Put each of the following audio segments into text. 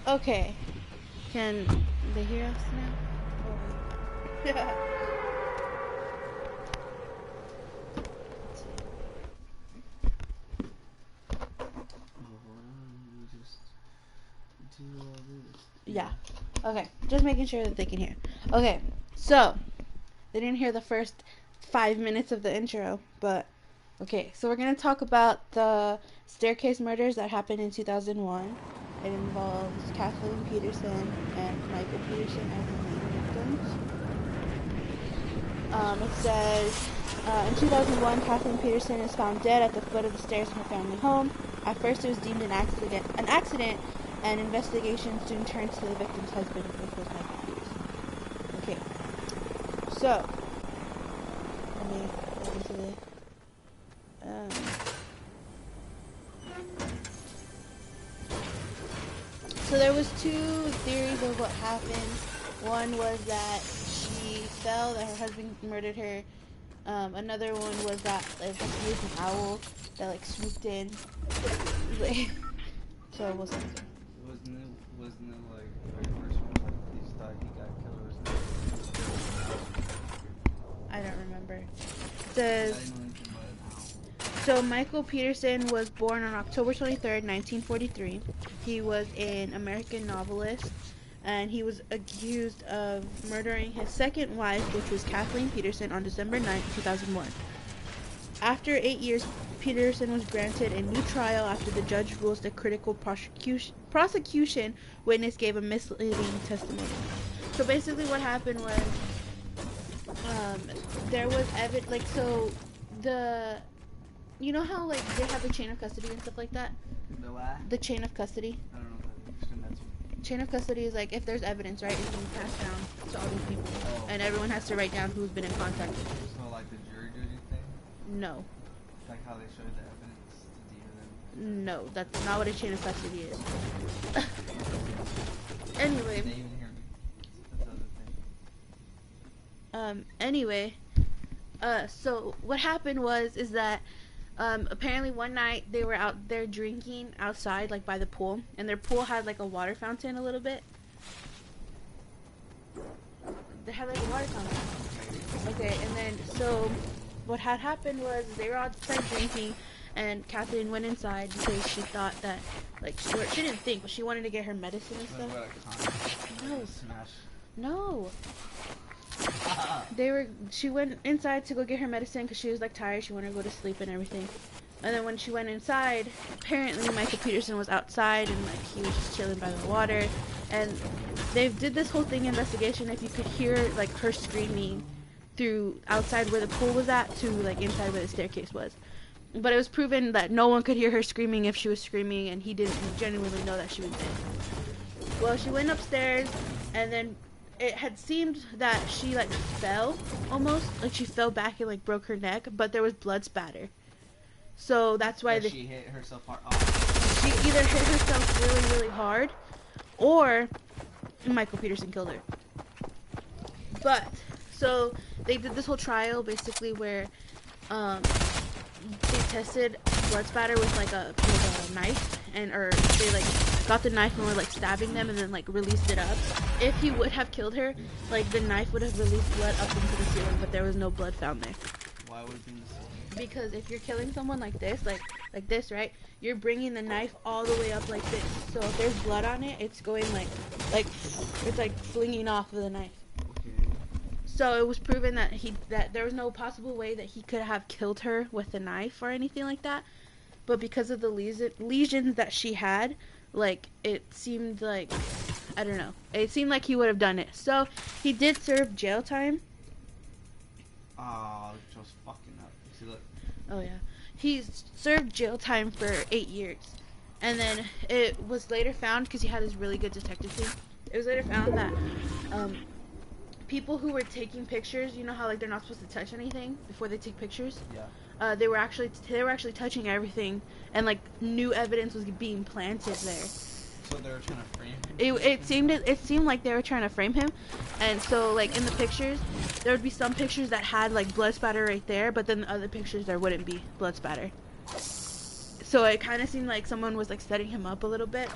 Okay. Can they hear us now? Yeah. Yeah. Okay. Just making sure that they can hear. Okay. So they didn't hear the first 5 minutes of the intro, but okay. So we're gonna talk about the staircase murders that happened in 2001. It involves Kathleen Peterson and Michael Peterson as the main victims. It says, in 2001, Kathleen Peterson is found dead at the foot of the stairs in her family home. At first, it was deemed an accident, and investigation soon turned to the victim's husband, which was Michael Peterson. Okay, so let me get into the. So there was two theories of what happened. One was that she fell, that her husband murdered her. Another one was that like he was an owl that like swooped in. So it wasn't. Wasn't it like the very first one? Like he just thought he got killed or something? I don't remember. It I says. didn't know anything about it now. So Michael Peterson was born on October 23rd, 1943. He was an American novelist, and he was accused of murdering his second wife, which was Kathleen Peterson, on December 9th, 2001. After 8 years, Peterson was granted a new trial after the judge rules the critical prosecution witness gave a misleading testimony. So basically what happened was, there was evidence, like, so the... You know how, like, they have the chain of custody and stuff like that? The what? The chain of custody. I don't know what that is. Chain of custody is like if there's evidence, right? It's being passed down to all these people, and everyone has to write down who's been in contact with them. So like the jury duty thing? No. Like how they showed the evidence to them? No, that's not what a chain of custody is. Anyway. They even hear me. That's the other thing. Anyway. So what happened is that apparently one night they were out there drinking outside, like by the pool, and their pool had like a water fountain a little bit. They had like a water fountain. Okay, and then so what had happened was they were outside drinking, and Kathleen went inside because she thought that, like, she didn't think, but she wanted to get her medicine and stuff. No. Smash. No. She went inside to go get her medicine because she was like tired. She wanted to go to sleep and everything. And then when she went inside, apparently Michael Peterson was outside and like he was just chilling by the water. And they did this whole thing investigation. If you could hear like her screaming through outside where the pool was at to like inside where the staircase was. But it was proven that no one could hear her screaming if she was screaming, and he didn't genuinely know that she was dead. Well, she went upstairs, and then it had seemed that she like fell almost, like she fell back and like broke her neck, but there was blood spatter. So that's why she hit herself hard. She either hit herself really, really hard, or Michael Peterson killed her. But so they did this whole trial basically where they tested blood spatter with like a knife, or they like got the knife and were like stabbing them and then like released it up. If he would have killed her, like the knife would have released blood up into the ceiling, but there was no blood found there. Why would it be in the ceiling? Because if you're killing someone like this, like this, right? You're bringing the knife all the way up like this. So if there's blood on it, it's going like it's like flinging off of the knife. Okay. So it was proven that there was no possible way that he could have killed her with a knife or anything like that. But because of the lesions that she had, like it seemed like, I don't know, it seemed like he would have done it. So he did serve jail time. Oh, just fucking up. See, look. Oh yeah, he served jail time for 8 years, and then it was later found, because he had this really good detective team. It was later found that people who were taking pictures, you know how like they're not supposed to touch anything before they take pictures. Yeah. They were actually touching everything, and like new evidence was being planted there. So they were trying to frame him? It seemed like they were trying to frame him, and so like in the pictures, there would be some pictures that had like blood spatter right there, but then the other pictures there wouldn't be blood spatter. So it kind of seemed like someone was like setting him up a little bit.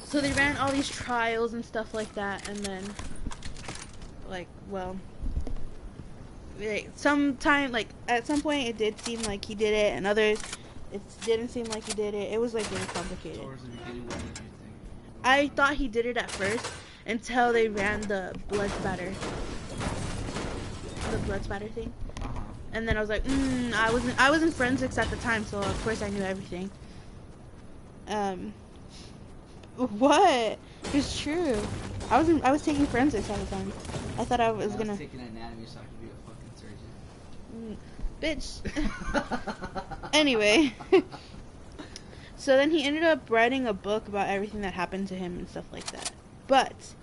So they ran all these trials and stuff like that, and then, like, well, sometime, like, at some point it did seem like he did it, and others, it didn't seem like he did it. It was, like, really complicated. Towards the beginning, what did you think? I thought he did it at first, until they ran the blood spatter. The blood spatter thing. Uh-huh. And then I was like, I was in forensics at the time, so of course I knew everything. What? It's true. I was taking forensics all the time. I thought I was gonna. taking anatomy so I could be a fucking surgeon. Bitch. Anyway. So then he ended up writing a book about everything that happened to him and stuff like that. But,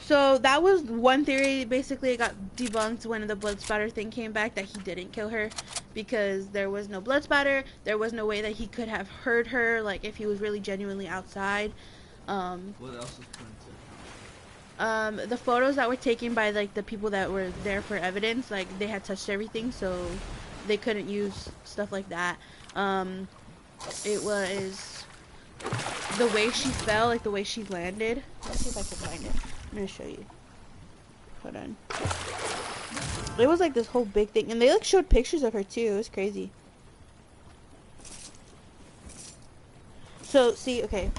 so that was one theory. Basically, it got debunked when the blood spatter thing came back, that he didn't kill her because there was no blood spatter. There was no way that he could have heard her, like, if he was really genuinely outside. What else was put into account? The photos that were taken by, like, the people that were there for evidence, like, they had touched everything, so they couldn't use stuff like that. It was the way she fell, like the way she landed. Let's see if I can find it. I'm gonna show you. Hold on. It was like this whole big thing, and they like showed pictures of her too. It was crazy. So see, okay.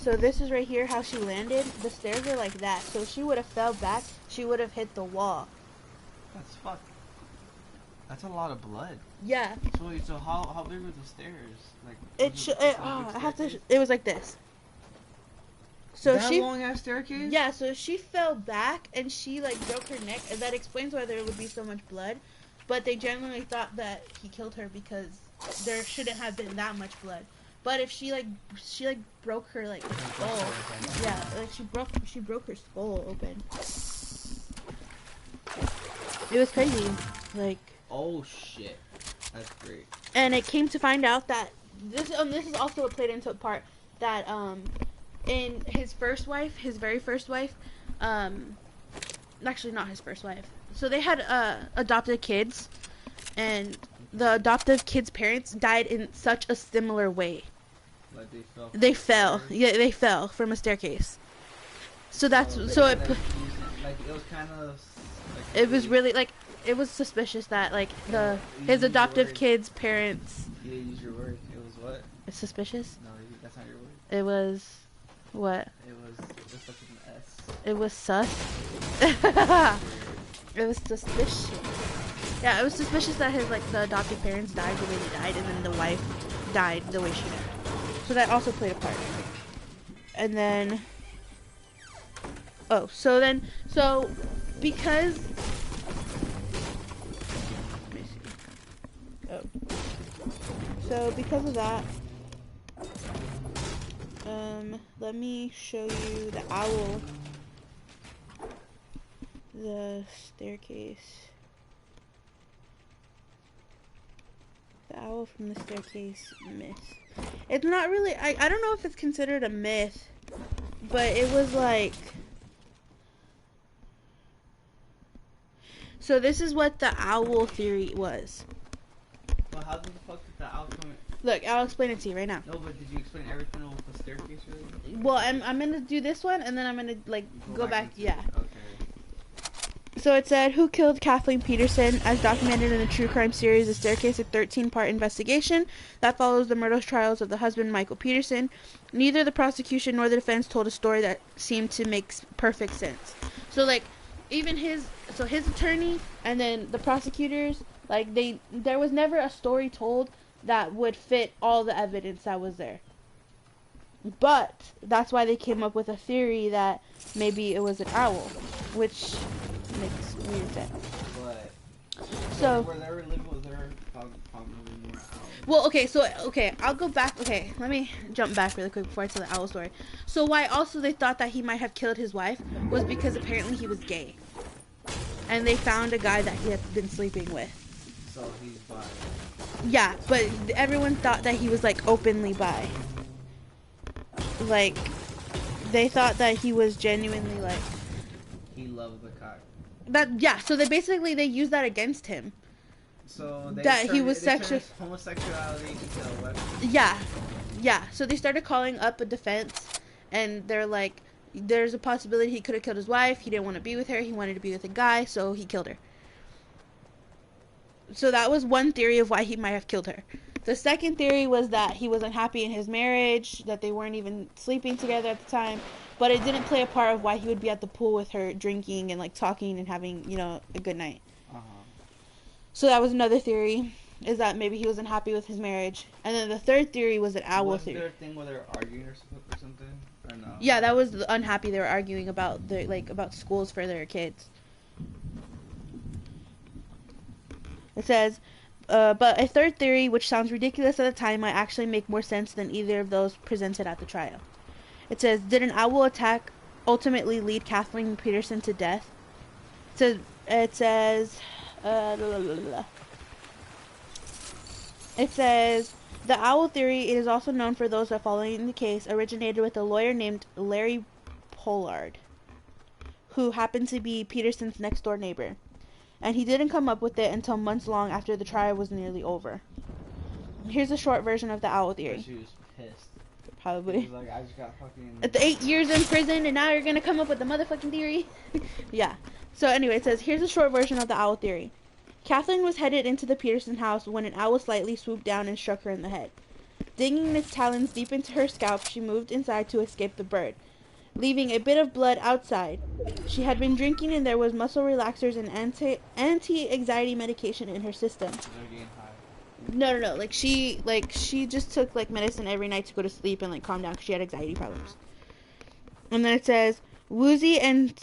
So this is right here how she landed. The stairs are like that. So if she would have fell back, she would have hit the wall. That's fucked. That's a lot of blood. Yeah. So how big were the stairs? Like It was like this. So that long ass staircase? Yeah, so she fell back and she like broke her neck, and that explains why there would be so much blood. But they generally thought that he killed her because there shouldn't have been that much blood. But if she broke her like skull. Yeah, like she broke her skull open. It was crazy. Like, oh shit. That's great. And it came to find out that this is also what played into a part that in his very first wife, actually not his first wife. So they had adopted kids, and the adoptive kids' parents died in such a similar way. Like they fell. Yeah, they fell from a staircase. So that's it was kind of. It was really like. It was suspicious that like his adoptive kids' parents. You use your word. It was what? It's suspicious. No, that's not your word. It was what? It was such an S. It was sus. It was suspicious. Yeah, it was suspicious that the adoptive parents died the way they died, and then the wife died the way she died. So that also played a part. And then, so because. So because of that, let me show you the owl, the staircase, the owl from the staircase myth. It's not really, I don't know if it's considered a myth, but it was like, so this is what the owl theory was. Well, how the fuck did the owl come in? Look, I'll explain it to you right now. No, but did you explain everything with the staircase really? Well, I'm gonna do this one, and then I'm gonna like go back. Yeah. Okay. So it said, who killed Kathleen Peterson, as documented in the true crime series The Staircase, a 13-part investigation that follows the murder trials of the husband, Michael Peterson. Neither the prosecution nor the defense told a story that seemed to make perfect sense. So like, even his attorney and then the prosecutors, like there was never a story told that would fit all the evidence that was there. But that's why they came up with a theory that maybe it was an owl, which makes weird sense. But so where they were living, was there probably more owls? Well, okay, I'll go back. Okay, let me jump back really quick before I tell the owl story. So why also they thought that he might have killed his wife was because apparently he was gay. And they found a guy that he had been sleeping with. So he's bi. Yeah, but everyone thought that he was like openly bi. Like, they thought that he was genuinely like... He loved the cock. So they used that against him. So he was sexual. Homosexuality into a weapon. Yeah. So they started calling up a defense, and they're like, there's a possibility he could have killed his wife. He didn't want to be with her. He wanted to be with a guy, so he killed her. So that was one theory of why he might have killed her. The second theory was that he was unhappy in his marriage, that they weren't even sleeping together at the time, but it didn't play a part of why he would be at the pool with her drinking and like talking and having, you know, a good night. So that was another theory, is that maybe he was unhappy with his marriage. And then the third theory was an owl theory. Was there a thing where they were arguing or something? Or no? Yeah, that was the unhappy. They were arguing about about schools for their kids. It says, but a third theory, which sounds ridiculous at the time, might actually make more sense than either of those presented at the trial. It says, did an owl attack ultimately lead Kathleen Peterson to death? It says, the owl theory, it is also known for those that following the case, originated with a lawyer named Larry Pollard, who happened to be Peterson's next door neighbor. And he didn't come up with it until months long after the trial was nearly over. Here's a short version of the owl theory. She was pissed. Probably. She was like, I just got fucking... At the 8 years in prison, and now you're gonna come up with a motherfucking theory? Yeah. So anyway, it says, here's a short version of the owl theory. Kathleen was headed into the Peterson house when an owl slightly swooped down and struck her in the head. Digging its talons deep into her scalp, she moved inside to escape the bird, leaving a bit of blood outside. She had been drinking and there was muscle relaxers and anti-anxiety medication in her system. No. Like she just took like medicine every night to go to sleep and like calm down because she had anxiety problems. And then it says, woozy and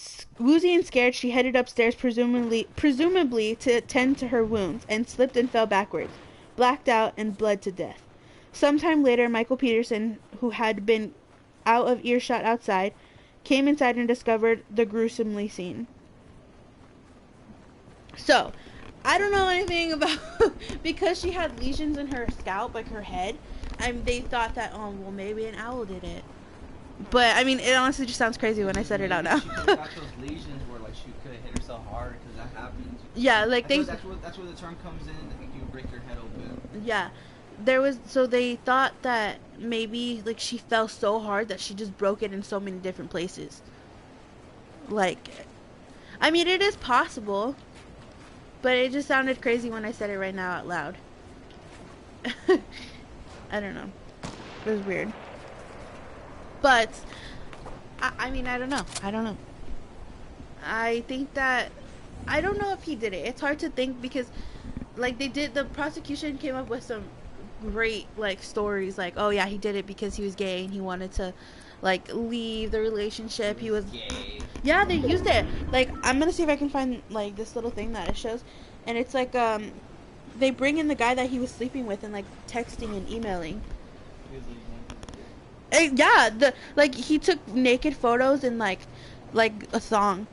scared, she headed upstairs presumably to tend to her wounds, and slipped and fell backwards, blacked out and bled to death. Sometime later, Michael Peterson, who had been out of earshot outside, came inside and discovered the gruesomely scene. So, I don't know anything about because she had lesions in her scalp, like her head. They thought that, oh, well, maybe an owl did it. But I mean, it honestly just sounds crazy when I said it out now. She could have got those lesions where like she could have hit herself hard, because that happens. Yeah, like that's where the term comes in. That you break your head open. Yeah. So they thought that maybe like she fell so hard that she just broke it in so many different places. Like, I mean, it is possible, but it just sounded crazy when I said it right now out loud. I don't know. It was weird. But, I mean, I don't know. I think that, I don't know if he did it. It's hard to think because, like, the prosecution came up with some great, like, stories. Like, oh, yeah, he did it because he was gay and he wanted to, like, leave the relationship. He was gay. Yeah, they used it. Like, I'm gonna see if I can find, like, this little thing that it shows. And it's, like, they bring in the guy that he was sleeping with and, like, texting and emailing. Yeah, he took naked photos and like a thong.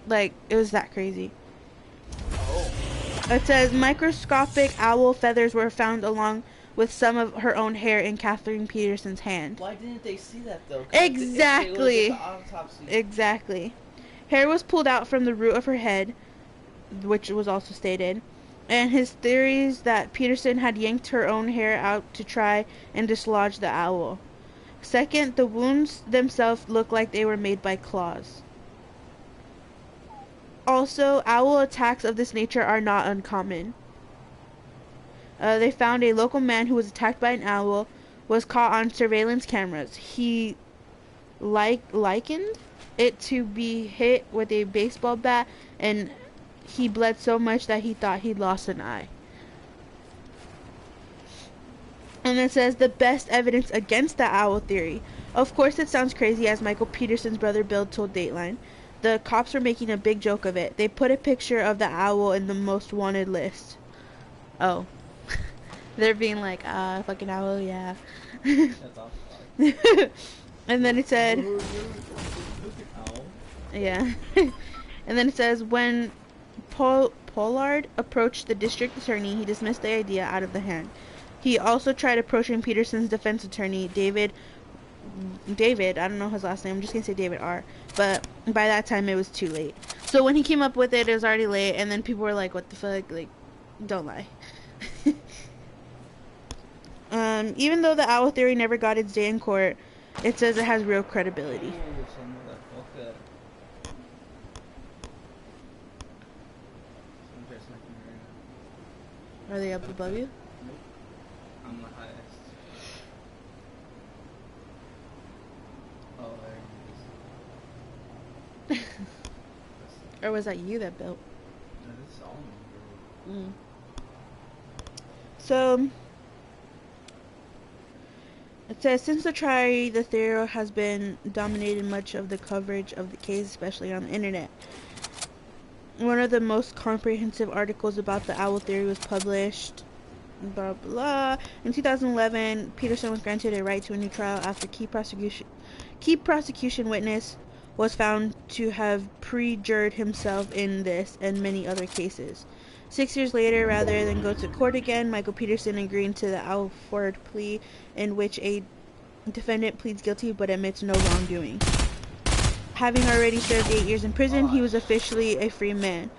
Like, it was that crazy. Oh. It says microscopic owl feathers were found along with some of her own hair in Kathleen Peterson's hand. Why didn't they see that though? Exactly. Exactly. Hair was pulled out from the root of her head, which was also stated. And his theories that Peterson had yanked her own hair out to try and dislodge the owl. Second, the wounds themselves look like they were made by claws. Also, owl attacks of this nature are not uncommon. They found a local man who was attacked by an owl was caught on surveillance cameras. He likened it to be hit with a baseball bat, and he bled so much that he thought he'd lost an eye. And it says the best evidence against the owl theory. Of course, it sounds crazy, as Michael Peterson's brother Bill told Dateline. The cops were making a big joke of it. They put a picture of the owl in the most wanted list. Oh. They're being like, fucking owl, yeah. That's awesome. And then it said... Yeah. And then it says, when Pollard approached the district attorney, he dismissed the idea out of the hand. He also tried approaching Peterson's defense attorney, David, I don't know his last name, I'm just going to say David R. But by that time, it was too late. So when he came up with it, it was already late, and then people were like, what the fuck, like, don't lie. Even though the owl theory never got its day in court, It says it has real credibility. Ooh, some motherfucker. Some dress like me right now. Are they up above you? Nope. I'm the highest. Oh, there it is. Or was that you that built? No, this is all me, bro. Mm. So, it says, since the trial, the theory has been dominating much of the coverage of the case, especially on the internet. One of the most comprehensive articles about the owl theory was published, blah blah. In 2011, Peterson was granted a right to a new trial after key prosecution witness was found to have perjured himself in this and many other cases. 6 years later, rather than go to court again, Michael Peterson agreed to the Alford plea, in which a defendant pleads guilty but admits no wrongdoing. Having already served 8 years in prison, he was officially a free man.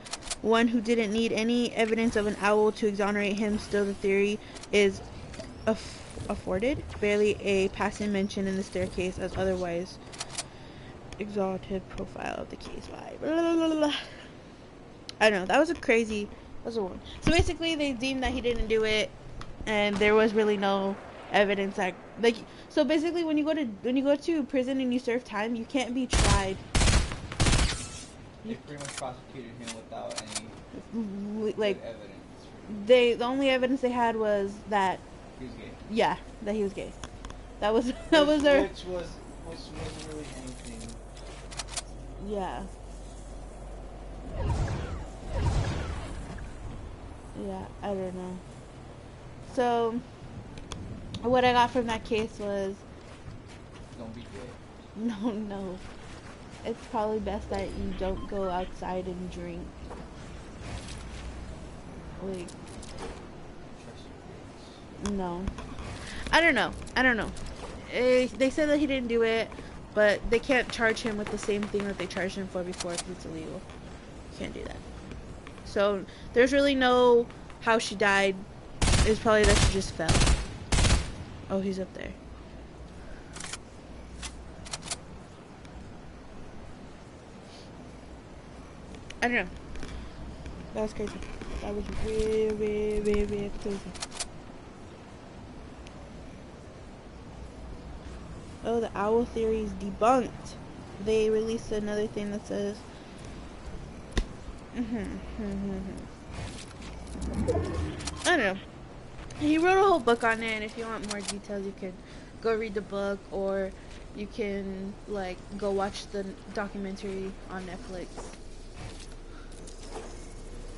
One who didn't need any evidence of an owl to exonerate him. Still, the theory is afforded barely a passing mention in the staircase, as otherwise exalted profile of the case vibe. I don't know. That was a crazy. That was a one. So basically, they deemed that he didn't do it, and there was really no evidence that, like. So basically, when you go to prison and you serve time, you can't be tried. They pretty much prosecuted him without any Like, good evidence. the only evidence they had was that, He was gay. yeah, that he was gay. That was Which their, wasn't really anything. yeah. Yeah, I don't know. So, what I got from that case was, Don't be gay. no. It's probably best that you don't go outside and drink. Like, Trust your feelings. no. I don't know. They said that he didn't do it, but they can't charge him with the same thing that they charged him for before because it's illegal. Can't do that. So, there's really no how she died. It's probably that she just fell. Oh, he's up there. I don't know. That was crazy. That was really crazy. Oh, the owl theory is debunked. They released another thing that says, I don't know. He wrote a whole book on it, and if you want more details, you can go read the book, or you can, like, go watch the documentary on Netflix.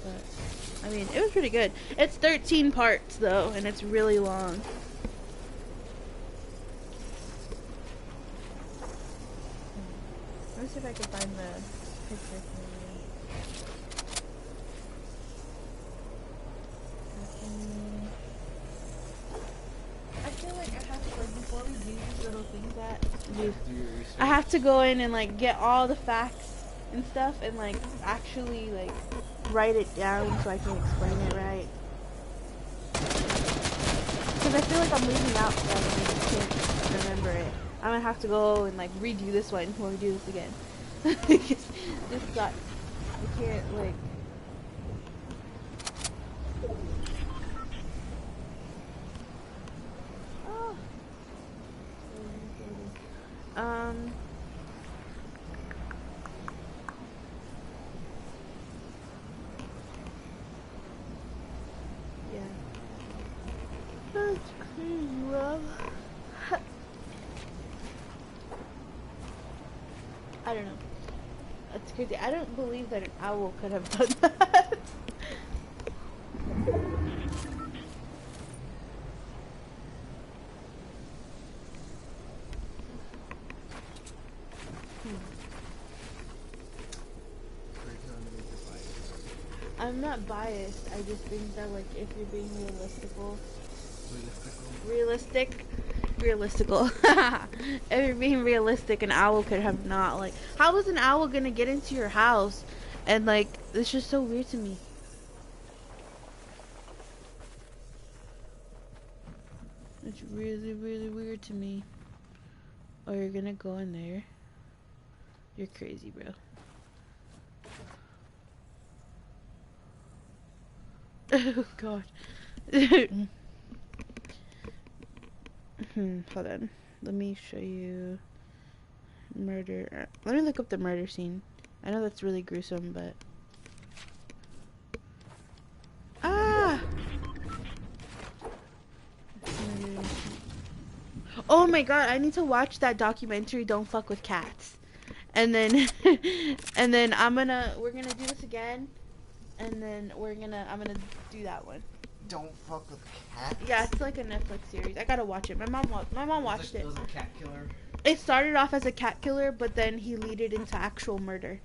But, I mean, it was pretty good. It's 13 parts, though, and it's really long. Let me see if I can find the picture for you. I feel like I have to, like, before we do these little things Do your research. I have to go in and, like, get all the facts and stuff and, like, actually, like, write it down so I can explain it right. Because I feel like I'm leaving out stuff and I just can't remember it. I'm gonna have to go and, like, redo this one when we do this again. Because this sucks. I can't, like... Oh. Yeah. That's crazy, Rob. I don't know. That's crazy. I don't believe that an owl could have done that. I'm not biased. I just think that, like, if you're being realistical. If you're being realistic, an owl could have not, like, how was an owl gonna get into your house? And, like, it's just so weird to me. It's really, really weird to me. Oh, you're gonna go in there? You're crazy, bro. Oh, God. Hold on. Let me show you murder. Let me look up the murder scene. I know that's really gruesome, but... Ah! Oh my god, I need to watch that documentary, Don't Fuck with Cats. And then, and then we're gonna do this again. And then I'm gonna do that one. Don't fuck with cats. Yeah, it's like a Netflix series. I gotta watch it. My mom watched it. It was a cat killer. It started off as a cat killer, but then he leaded it into actual murder,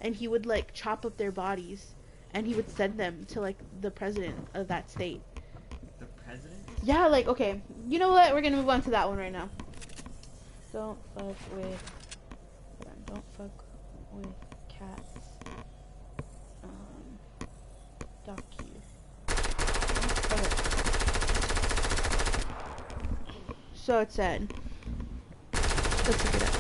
and he would like chop up their bodies, and he would send them to like the president of that state. The president? Yeah, like okay, you know what? We're gonna move on to that one right now. Don't fuck with cats. Docu. Okay. So it said. Let's look it up.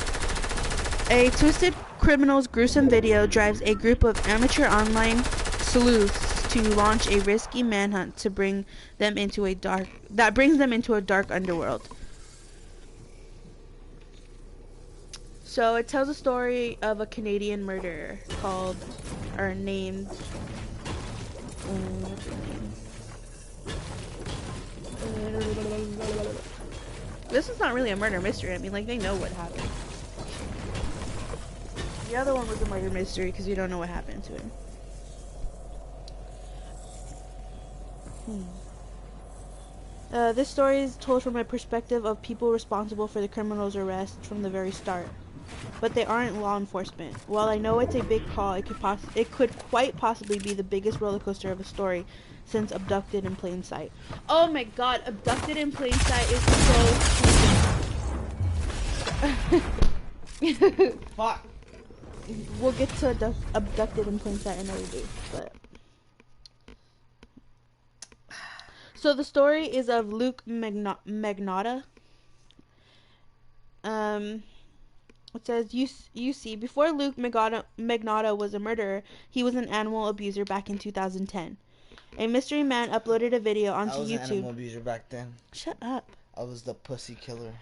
A twisted criminal's gruesome video drives a group of amateur online sleuths to launch a risky manhunt to brings them into a dark underworld. So it tells a story of a Canadian murderer named what's his name? This is not really a murder mystery. I mean, like, they know what happened. The other one was a murder mystery because you don't know what happened to him. This story is told from a perspective of people responsible for the criminal's arrest from the very start. But they aren't law enforcement. While I know it's a big call, it could quite possibly be the biggest roller coaster of a story since Abducted in Plain Sight. Oh my god, Abducted in Plain Sight is so Fuck. We'll get to Abducted in Plain Sight another day, but so the story is of Luke Magnotta. It says, you see, before Luke Magnotta was a murderer, he was an animal abuser back in 2010. A mystery man uploaded a video onto YouTube. I was an animal abuser back then. Shut up. I was the pussy killer.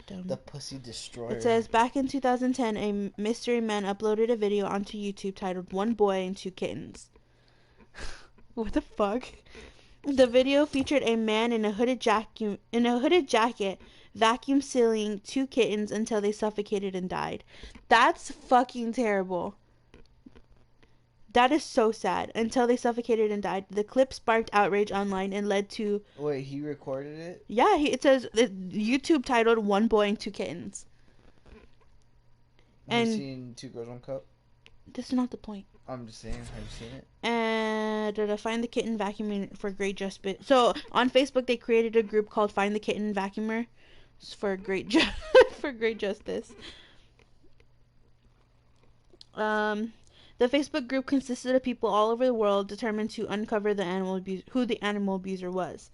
Dumb. The pussy destroyer. It says, back in 2010, a mystery man uploaded a video onto YouTube titled One Boy and Two Kittens. What the fuck? The video featured a man in a hooded jacket vacuum sealing two kittens until they suffocated and died. That's fucking terrible. That is so sad. Until they suffocated and died. The clip sparked outrage online and led to... Wait, he recorded it? Yeah, it says YouTube titled One Boy and Two Kittens. Have you seen Two Girls, One Cup? This is not the point. I'm just saying, have you seen it? And to find the kitten vacuuming for great justice. So on Facebook they created a group called Find the Kitten Vacuumer for great justice. The Facebook group consisted of people all over the world determined to uncover who the animal abuser was.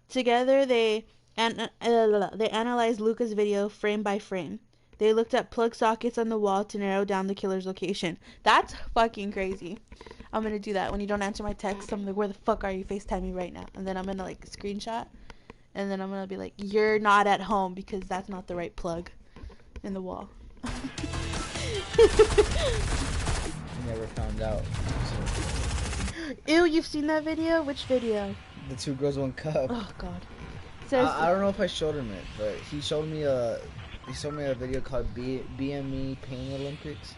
Together they analyzed Luca's video frame by frame. They looked at plug sockets on the wall to narrow down the killer's location. That's fucking crazy. I'm gonna do that when you don't answer my text. I'm like, where the fuck are you? FaceTime me right now. And then I'm gonna like screenshot. And then I'm gonna be like, you're not at home because that's not the right plug in the wall. Never found out. So. Ew, you've seen that video? Which video? The Two Girls, One Cup. Oh god. I don't know if I showed him it, but he showed me a video called BME Pain Olympics.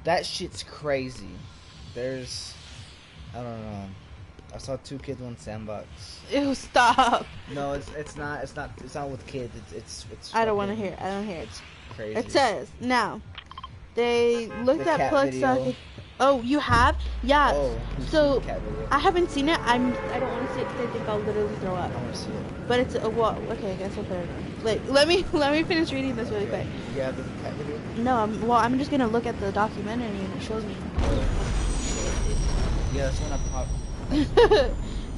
That shit's crazy. There's, I don't know. I saw two kids, one sandbox. Ew, stop. No, it's not with kids. It's I don't want to hear it. I don't hear it. It's crazy. It says now they looked at plug socket. Oh, you have? Yeah. Oh, so I haven't seen it. I don't want to see it because I think I'll literally throw up. I want to see it. But it's well, okay. I guess I'll put it on. Like, let me finish reading this really quick. Yeah, the cat video. No, I'm just gonna look at the documentary and it shows me. Yeah, that's when I pop.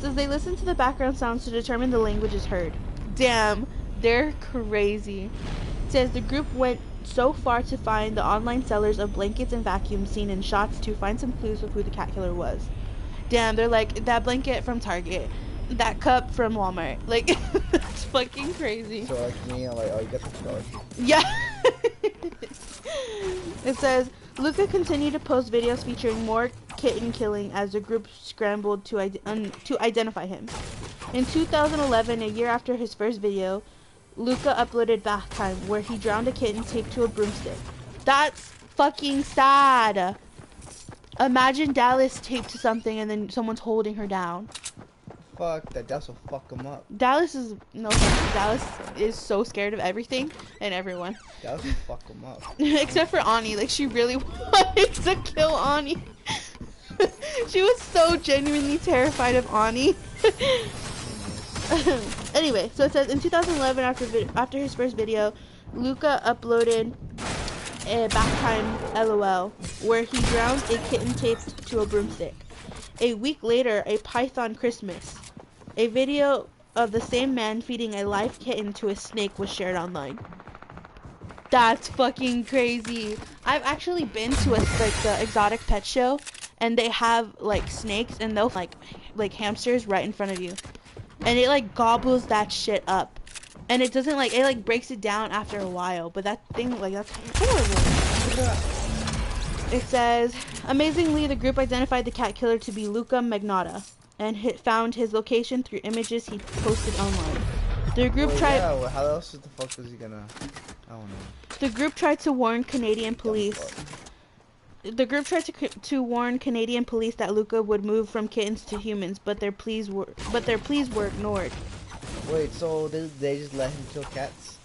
Says they listen to the background sounds to determine the languages heard. Damn, they're crazy. It says the group went so far to find the online sellers of blankets and vacuums seen in shots to find some clues of who the cat killer was. Damn, they're like, that blanket from Target, that cup from Walmart. Like, that's fucking crazy. So like me, I'm like, oh, you got the charge. Yeah. It says Luca continued to post videos featuring more kitten killing as the group scrambled to identify him. In 2011, a year after his first video, Luca uploaded Bath Time, where he drowned a kitten taped to a broomstick. That's fucking sad. Imagine Dallas taped to something and then someone's holding her down. Fuck that. Dallas will fuck him up. Dallas is so scared of everything and everyone. Dallas will fuck him up. Except for Ani. Like, she really wanted to kill Ani. She was so genuinely terrified of Ani. Anyway, so it says in 2011, after his first video, Luca uploaded a Bath Time LOL, where he drowned a kitten taped to a broomstick. A week later, a Python Christmas. A video of the same man feeding a live kitten to a snake was shared online. That's fucking crazy. I've actually been to the exotic pet show, and they have like snakes, and they'll like hamsters right in front of you, and it like gobbles that shit up, and it doesn't like, it like breaks it down after a while, but that thing, like, that's horrible. It says, amazingly, the group identified the cat killer to be Luca Magnotta, and found his location through images he posted online. The group tried. Yeah, well, how else the fuck was he gonna? I don't know. The group tried to warn Canadian police. The group tried to warn Canadian police that Luca would move from kittens to humans, but their pleas were ignored. Wait, so they just let him kill cats?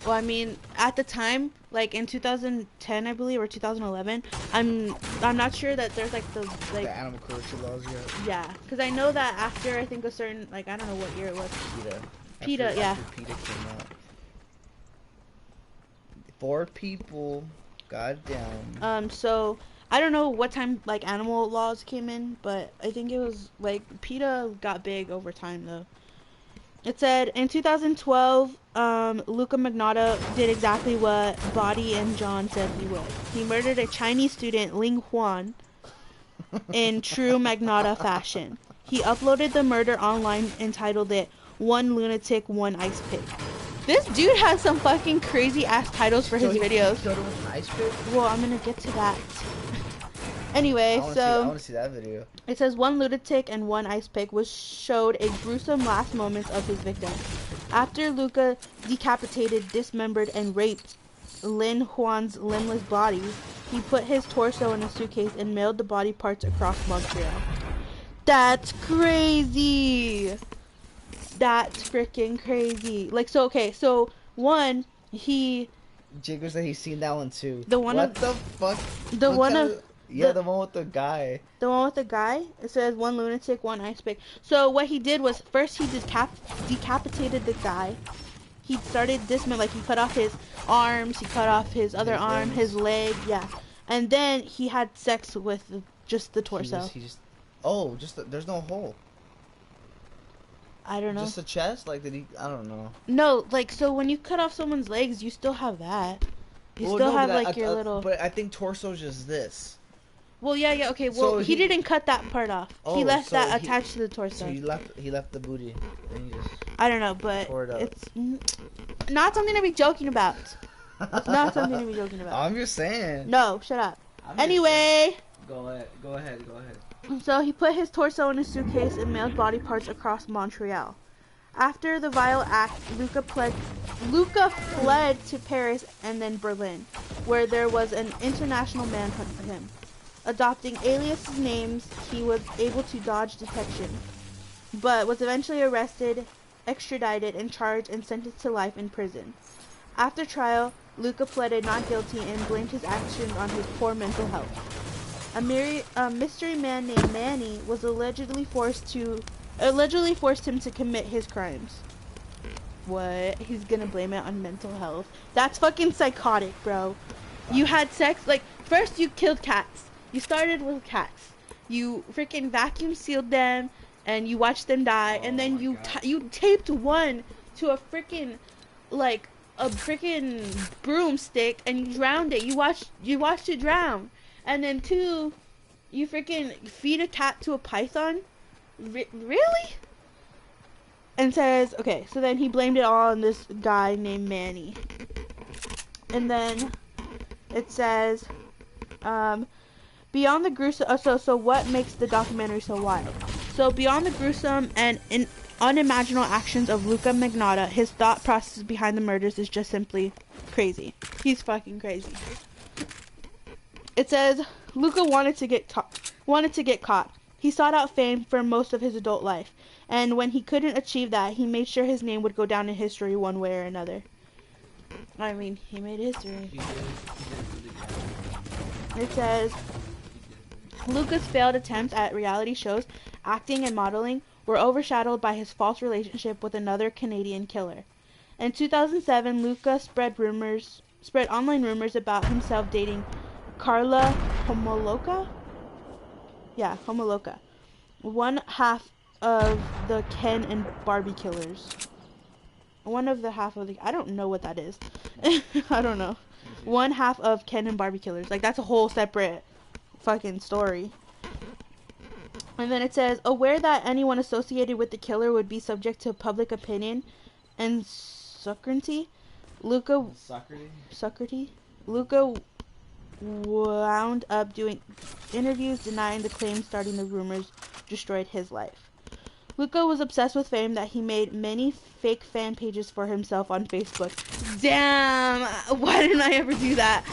Well, I mean, at the time, like in 2010, I believe, or 2011, I'm not sure that there's like the animal cruelty laws yet. Yeah, because I know that after, I think a certain, like, I don't know what year it was. PETA, yeah. After PETA came out. 4 people got down. So I don't know what time like animal laws came in, but I think it was like PETA got big over time though. It said in 2012, Luca Magnotta did exactly what Body and John said he would. He murdered a Chinese student, Ling Huan, in true Magnotta fashion. He uploaded the murder online and titled it "One Lunatic, One Ice Pick." This dude has some fucking crazy ass titles for his videos. Killed him with an ice pick? Well, I'm gonna get to that. Anyway, I want to see that video. It says one lunatic and one ice pick showed a gruesome last moments of his victim. After Luca decapitated, dismembered, and raped Lin Huan's limbless body, he put his torso in a suitcase and mailed the body parts across Montreal. That's crazy. That's freaking crazy. Like, so, okay, so one, Jigger said he's seen that one too. The one what of the fuck? the what one of of yeah, the one with the guy. The one with the guy. It says one lunatic, one ice pick. So what he did was first he decapitated the guy. He started dismember, like he cut off his arms, he cut off his other arm, his leg, yeah, and then he had sex with just the torso. There's no hole. I don't know. Just the chest? Like, did he? I don't know. No, like, so when you cut off someone's legs, you still have that. You Well, still no, have but like your little. But I think torso's just this. Well, yeah, okay. Well, So he didn't cut that part off. He left so that attached to the torso. So he left the booty. And he just I don't know, but tore it up. it's not something to be joking about. It's not something to be joking about. I'm just saying. No, shut up. I'm Anyway. Go ahead. So he put his torso in a suitcase and mailed body parts across Montreal. After the vile act, Luca fled to Paris and then Berlin, where there was an international manhunt for him. Adopting alias names, he was able to dodge detection, but was eventually arrested, extradited, and charged and sentenced to life in prison. After trial, Luca pleaded not guilty and blamed his actions on his poor mental health. A mystery man named Manny was allegedly forced him to commit his crimes. What? He's gonna blame it on mental health? That's fucking psychotic, bro. You had sex, like, first you killed cats. You started with cats. You freaking vacuum sealed them, and you watched them die, and then you taped one to a freaking, like, a freaking broomstick and you drowned it. You watched it drown. And then 2, you freaking feed a cat to a python? Really? And says, okay, so then he blamed it all on this guy named Manny. And then it says, beyond the gruesome, so what makes the documentary so wild? So beyond the gruesome and unimaginable actions of Luka Magnotta, his thought process behind the murders is just simply crazy. He's fucking crazy. It says, Luka wanted to get caught. He sought out fame for most of his adult life, and when he couldn't achieve that, he made sure his name would go down in history one way or another. I mean, he made history. It says, Luka's failed attempts at reality shows, acting and modeling were overshadowed by his false relationship with another Canadian killer. In 2007, Luka spread online rumors about himself dating Karla Homoloka? Yeah, Homoloka. One half of the Ken and Barbie killers. I don't know what that is. I don't know. One half of Ken and Barbie killers. Like, that's a whole separate fucking story. And then it says, aware that anyone associated with the killer would be subject to public opinion and scrutiny, Luka wound up doing interviews denying the claims, starting the rumors destroyed his life. Luka was obsessed with fame that he made many fake fan pages for himself on Facebook. Damn! Why didn't I ever do that?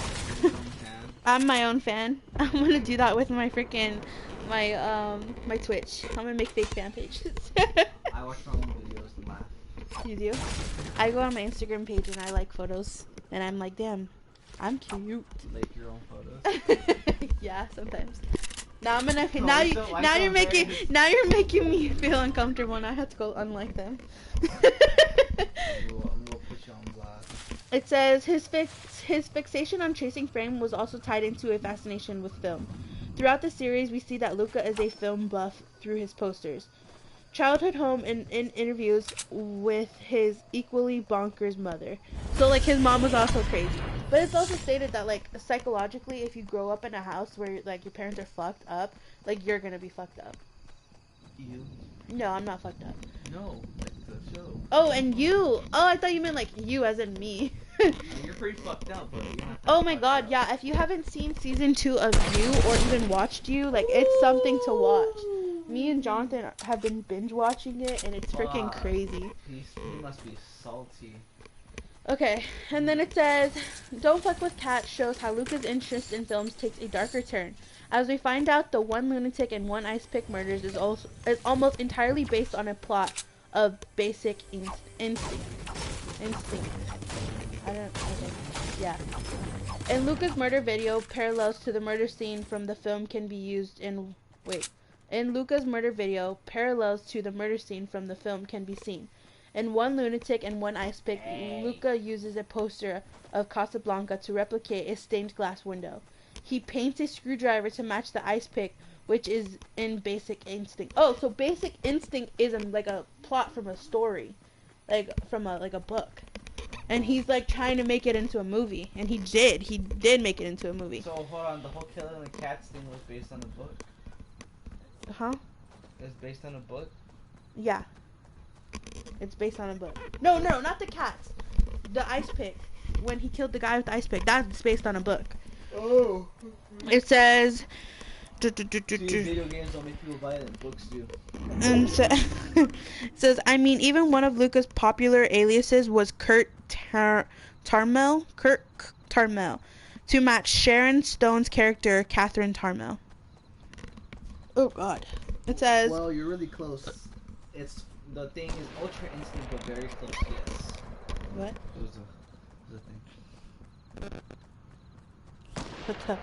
I'm my own fan. I'm gonna do that with my freaking my Twitch. I'm gonna make fake fan pages. I watch my own videos and laugh. You do? I go on my Instagram page and I like photos, and I'm like, damn, I'm cute. Make your own photos. Yeah, sometimes. Now I'm gonna. Now you're making me feel uncomfortable, and I have to go unlike them. I'm gonna put you on blast. It says his fixation on chasing fame was also tied into a fascination with film. Throughout the series, we see that Luka is a film buff through his posters, childhood home, and in interviews with his equally bonkers mother. So, like, his mom was also crazy. But it's also stated that, like, psychologically, if you grow up in a house where, like, your parents are fucked up, like, you're gonna be fucked up. You? No, I'm not fucked up. No, like the show. Oh, and you! Oh, I thought you meant, like, you as in me. I mean, you're pretty fucked up, but you're not Oh my god, yeah, if you haven't seen season 2 of You, or even watched You, like, it's something to watch. Me and Jonathan have been binge watching it, and it's freaking crazy. He must be salty. Okay, and then it says, Don't Fuck With Cats shows how Luka's interest in films takes a darker turn. As we find out, the One Lunatic and One Ice Pick murders is almost entirely based on a plot of Basic Instinct. Yeah. In Luka's murder video, parallels to the murder scene from the film can be used in... In Luka's murder video, parallels to the murder scene from the film can be seen. In One Lunatic and One Ice Pick, Luka uses a poster of Casablanca to replicate a stained glass window. He paints a screwdriver to match the ice pick, which is in Basic Instinct. Oh, so Basic Instinct is like a plot from a story, like from a book. And he's like trying to make it into a movie, and he did make it into a movie. So hold on, the whole killing the cats thing was based on a book? Huh? It's based on a book? Yeah. It's based on a book. No, not the cats. The ice pick. When he killed the guy with the ice pick, that's based on a book. Oh. It says... See, video games don't make people violent, books do. And it says, I mean, even one of Luka's popular aliases was Kurt Tarmel, to match Sharon Stone's character, Catherine Tarmel. Oh God. It says... Well, you're really close. The thing is Ultra Instinct, but very close, yes. What? It was a thing.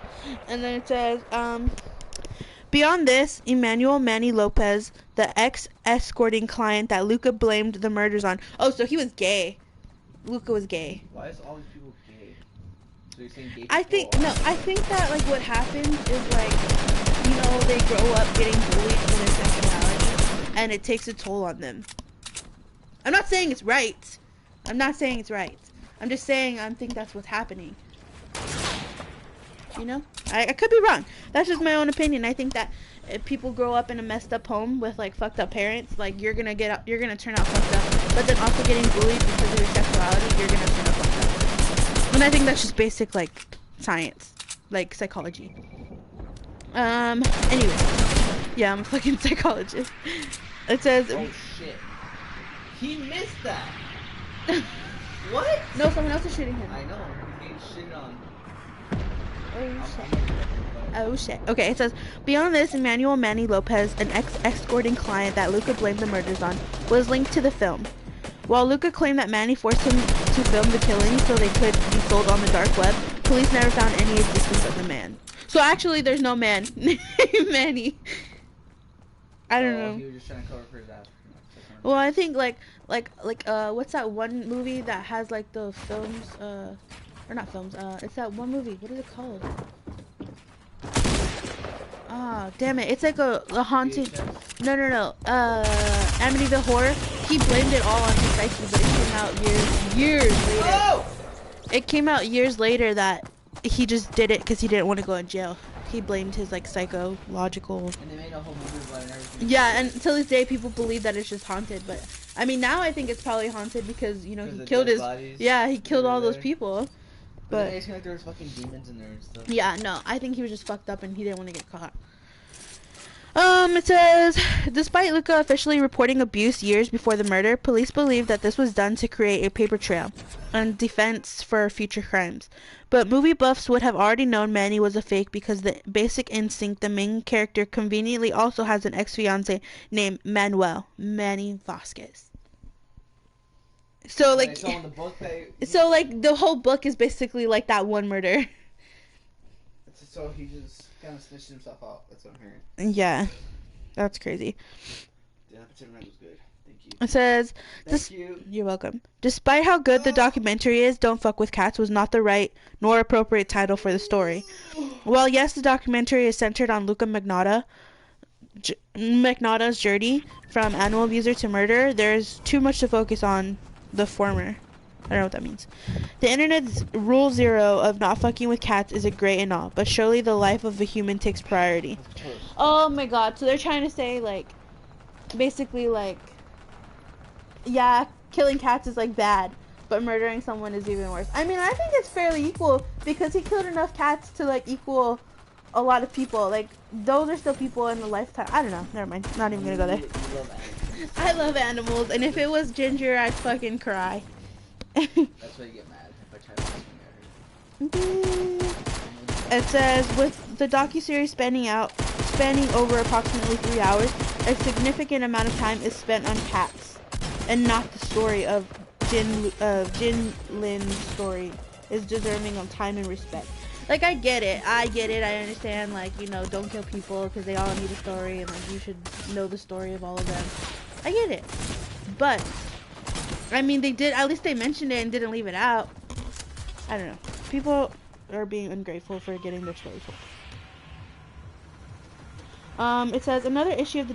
And then it says, beyond this, Emmanuel Manny Lopez, the ex-escorting client that Luka blamed the murders on. Oh, so he was gay. Luka was gay. Why is all these people gay? So you're saying gay people I think that, like, what happens is, like, you know, they grow up getting bullied for their sexuality, and it takes a toll on them. I'm not saying it's right. I'm just saying I think that's what's happening. You know? I could be wrong. That's just my own opinion. I think that if people grow up in a messed up home with like fucked up parents, like you're gonna turn out fucked up. But then also getting bullied because of your sexuality, you're gonna turn out fucked up. And I think that's just basic like science, like psychology. Anyway. Yeah, I'm a fucking psychologist. It says Oh shit. He missed that. What? no, someone else is shooting him. I know. He's getting shit on. Oh shit. Oh shit. Okay, it says, beyond this, Emmanuel Manny Lopez, an ex-escorting client that Luca blamed the murders on, was linked to the film. While Luca claimed that Manny forced him to film the killings so they could be sold on the dark web, police never found any existence of the man. So actually, there's no man. Manny. I don't know. He was just trying to cover for his ass. Well, I think like what's that one movie that has like the films or not films, it's that one movie, what is it called? Ah, damn it. It's like a haunted VHS? no Amityville Horror. He blamed it all on his psyche, but it came out years later. Oh! It came out years later that he just did it because he didn't want to go in jail. He blamed his like psychological. And they made a whole movie about it and everything. Yeah, and till this day, people believe that it's just haunted. But I mean, now I think it's probably haunted because you know he killed his. Yeah, he killed all those people. But it seemed like there was fucking demons in there and stuff. Yeah, no, I think he was just fucked up and he didn't want to get caught. It says, despite Luca officially reporting abuse years before the murder, police believe that this was done to create a paper trail and defense for future crimes. But movie buffs would have already known Manny was a fake because the Basic Instinct, the main character, conveniently also has an ex-fiance named Manny Vasquez. So like, so like the whole book is basically like that one murder. So he just kind of snitched himself out. That's what I'm hearing. Yeah, that's crazy. Yeah, Potato Night was good. Thank you. It says, Thank you. You're welcome. Despite how good the documentary is, Don't Fuck with Cats was not the right nor appropriate title for the story. While yes, the documentary is centered on Luca Magnotta's journey from animal abuser to murder, there's too much to focus on the former. I don't know what that means. The internet's rule zero of not fucking with cats is a great and all, but surely the life of a human takes priority. Oh my god, so they're trying to say, like, basically, like, yeah, killing cats is, like, bad, but murdering someone is even worse. I mean, I think it's fairly equal, because he killed enough cats to, like, equal a lot of people. Like, those are still people in a lifetime. I don't know, never mind, not even gonna go there. I love animals, and if it was Ginger, I'd fucking cry. That's why you get mad if I try to her. It says, with the docuseries spanning over approximately 3 hours, a significant amount of time is spent on cats, and not the story of Jin Lin's story is deserving of time and respect. Like, I get it, I understand, like, you know, don't kill people because they all need a story, and, like, you should know the story of all of them. I get it, but I mean, at least they mentioned it and didn't leave it out. I don't know. People are being ungrateful for getting their story told. It says, another issue of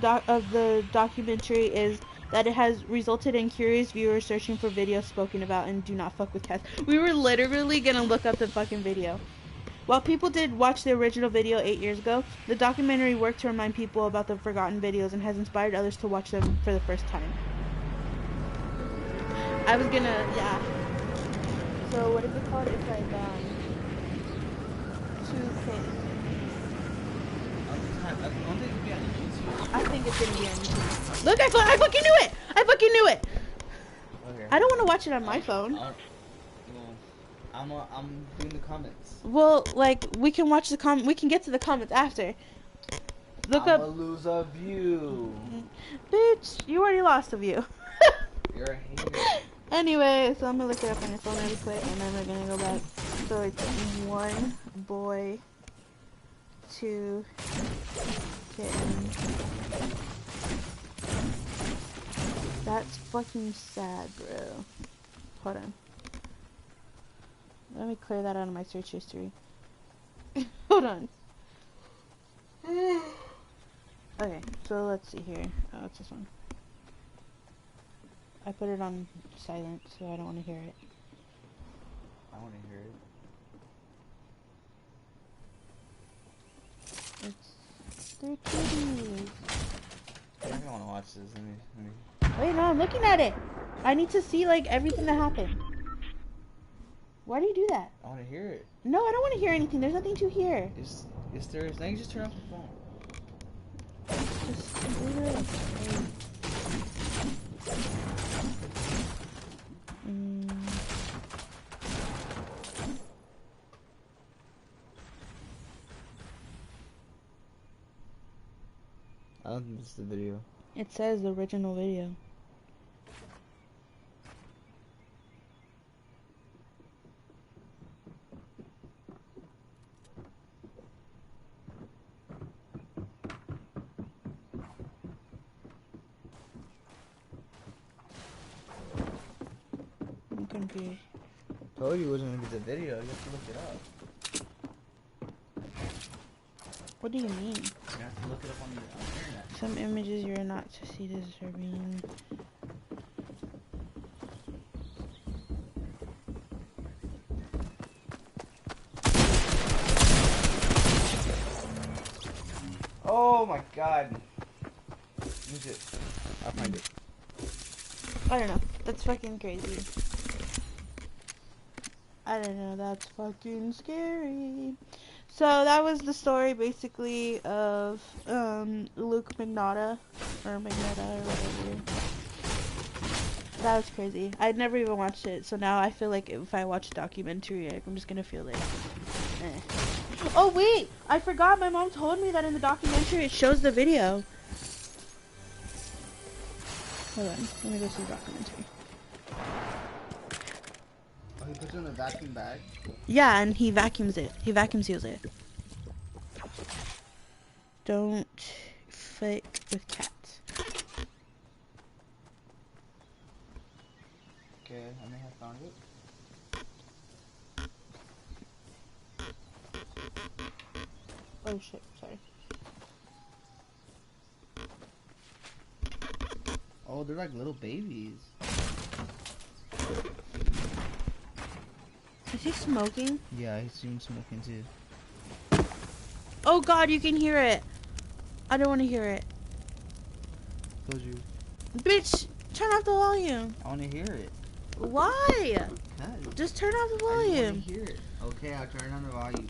the documentary is that it has resulted in curious viewers searching for videos spoken about and do not fuck with cats. We were literally gonna look up the fucking video. While people did watch the original video 8 years ago, the documentary worked to remind people about the forgotten videos and has inspired others to watch them for the first time. I was gonna, yeah. So what is it called? It's like, 2K. I think it's gonna be on YouTube. Look, I fucking knew it! I fucking knew it! Okay. I don't want to watch it on my phone. I'm doing the comments. Well, like, we can watch we can get to the comments after. Look up. I'ma lose a view. Bitch, you already lost a view. You're a hater. Anyway, so I'm gonna look it up on your phone really quick, and then we're gonna go back. So it's 1 boy, 2 kitten. That's fucking sad, bro. Hold on. Let me clear that out of my search history. Hold on. Okay, so let's see here. Oh, it's this one. I put it on silent, so I don't want to hear it. Titties. I don't want to watch this. Let me. Wait, no, I'm looking at it. I need to see like everything that happened. Why do you do that? I want to hear it. No, I don't want to hear anything. There's nothing to hear. Yes, there is. Now you just turn off the phone. Just do it. I don't think this is the video. It says the original video. I'm confused. Told you it wasn't gonna be the video. You have to look it up. What do you mean? You have to look it up on the internet. Some images you're not to see deserving. Oh my god. Use it. I'll find it. I don't know. That's fucking crazy. I don't know. That's fucking scary. So that was the story basically of Luke Magnotta or whatever. That was crazy. I'd never even watched it, so now I feel like if I watch a documentary, I'm just gonna feel like, eh. Oh wait, I forgot. My mom told me that in the documentary it shows the video. Hold on, let me go see the documentary. Oh, he puts it in the vacuum bag? Yeah, and he vacuums it. He vacuum seals it. Don't fake with cats. Okay, I may have found it. Oh shit, sorry. Oh, they're like little babies. Is he smoking? Yeah, he's even smoking too. Oh god, you can hear it. I don't want to hear it. Told you. Bitch, turn off the volume. I want to hear it. Why? God, Just turn off the I just want volume. to hear it. Okay, I'll turn on the volume.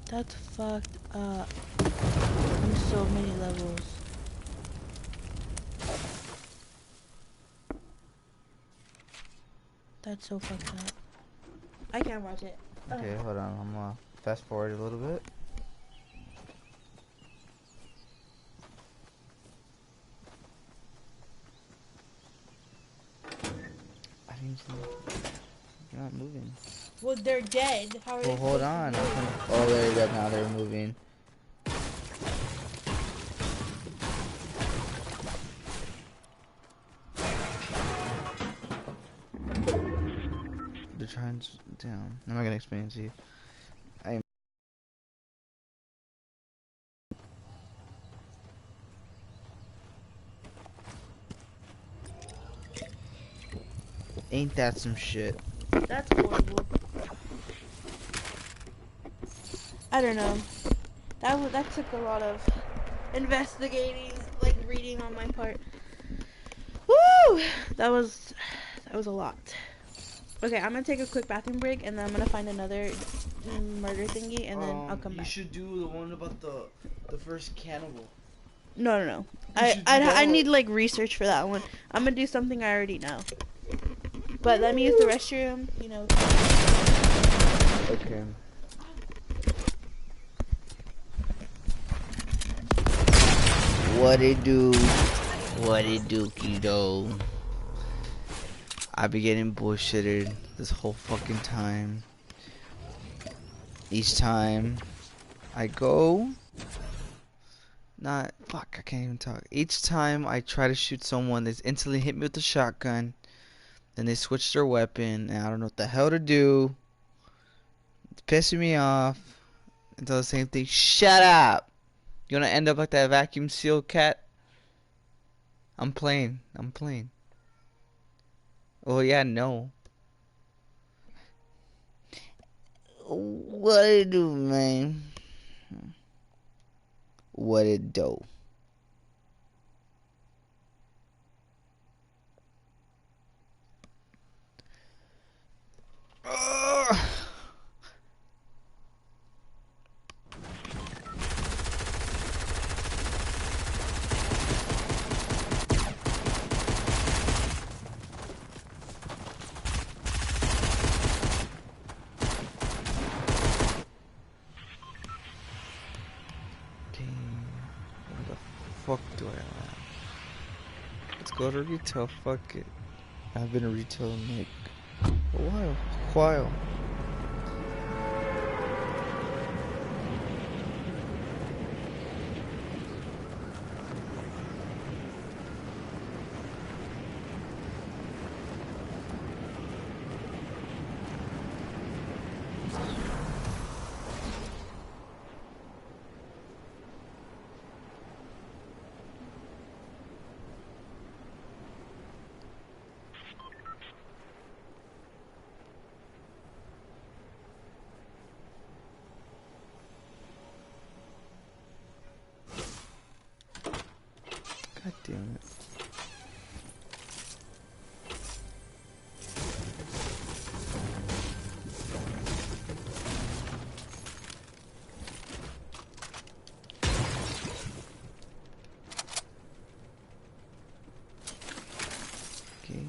That's fucked up. On so many levels. That's so fucked up. I can't watch it. Okay, hold on. I'm gonna fast forward a little bit. I didn't see. You're not moving. Well, they're dead. How are Well, they hold on. Oh, there you go. Now they're moving. They're trying down. I'm not gonna explain it to you. Ain't that some shit? That's horrible. I don't know. That took a lot of investigating, like reading on my part. Woo! That was a lot. Okay, I'm gonna take a quick bathroom break, and then I'm gonna find another murder thingy, and then I'll come back. You should do the one about the first cannibal. No. You should do I that. need like research for that one. I'm gonna do something I already know. But let me use the restroom, you know. Okay. What it do? What it do, kiddo? I be getting bullshitted this whole fucking time. Each time I go, fuck, I can't even talk. Each time I try to shoot someone, they instantly hit me with the shotgun. Then they switch their weapon, and I don't know what the hell to do. It's pissing me off. Until the same thing. Shut up! You wanna end up like that vacuum seal cat? I'm playing. Oh yeah, no. What it do, man? What it do? Ugh. What the fuck do I have? Let's go to retail, fuck it. I've been a retail like a while. God damn it. Okay.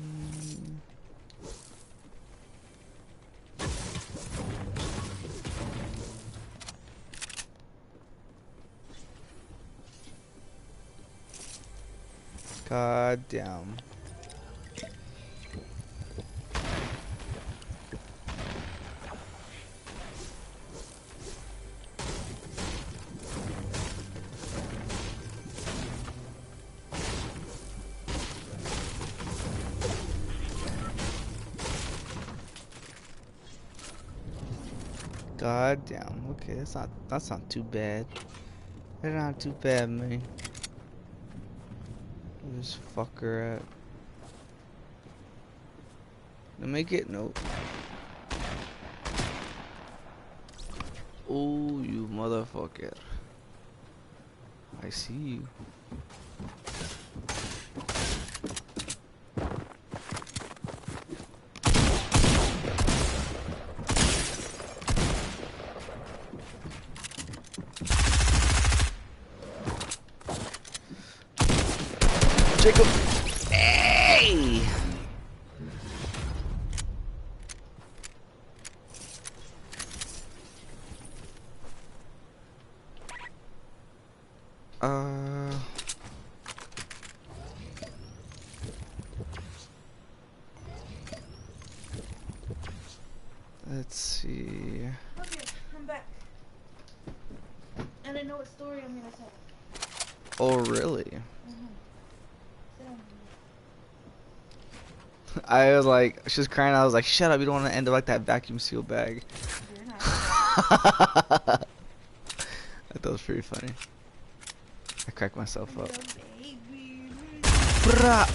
God damn. God damn. Okay, that's not too bad. That's not too bad, man. Where's this fucker at? Let me get no. Oh, you motherfucker. I see you. Jacob. Hey! Let's see. Okay, I'm back. And I know what story I'm gonna tell. Oh, really? Sit down. I was like, she was crying. I was like, shut up. You don't want to end up like that vacuum seal bag. You're not. I thought that was pretty funny. I cracked myself up. Baby. Bruh.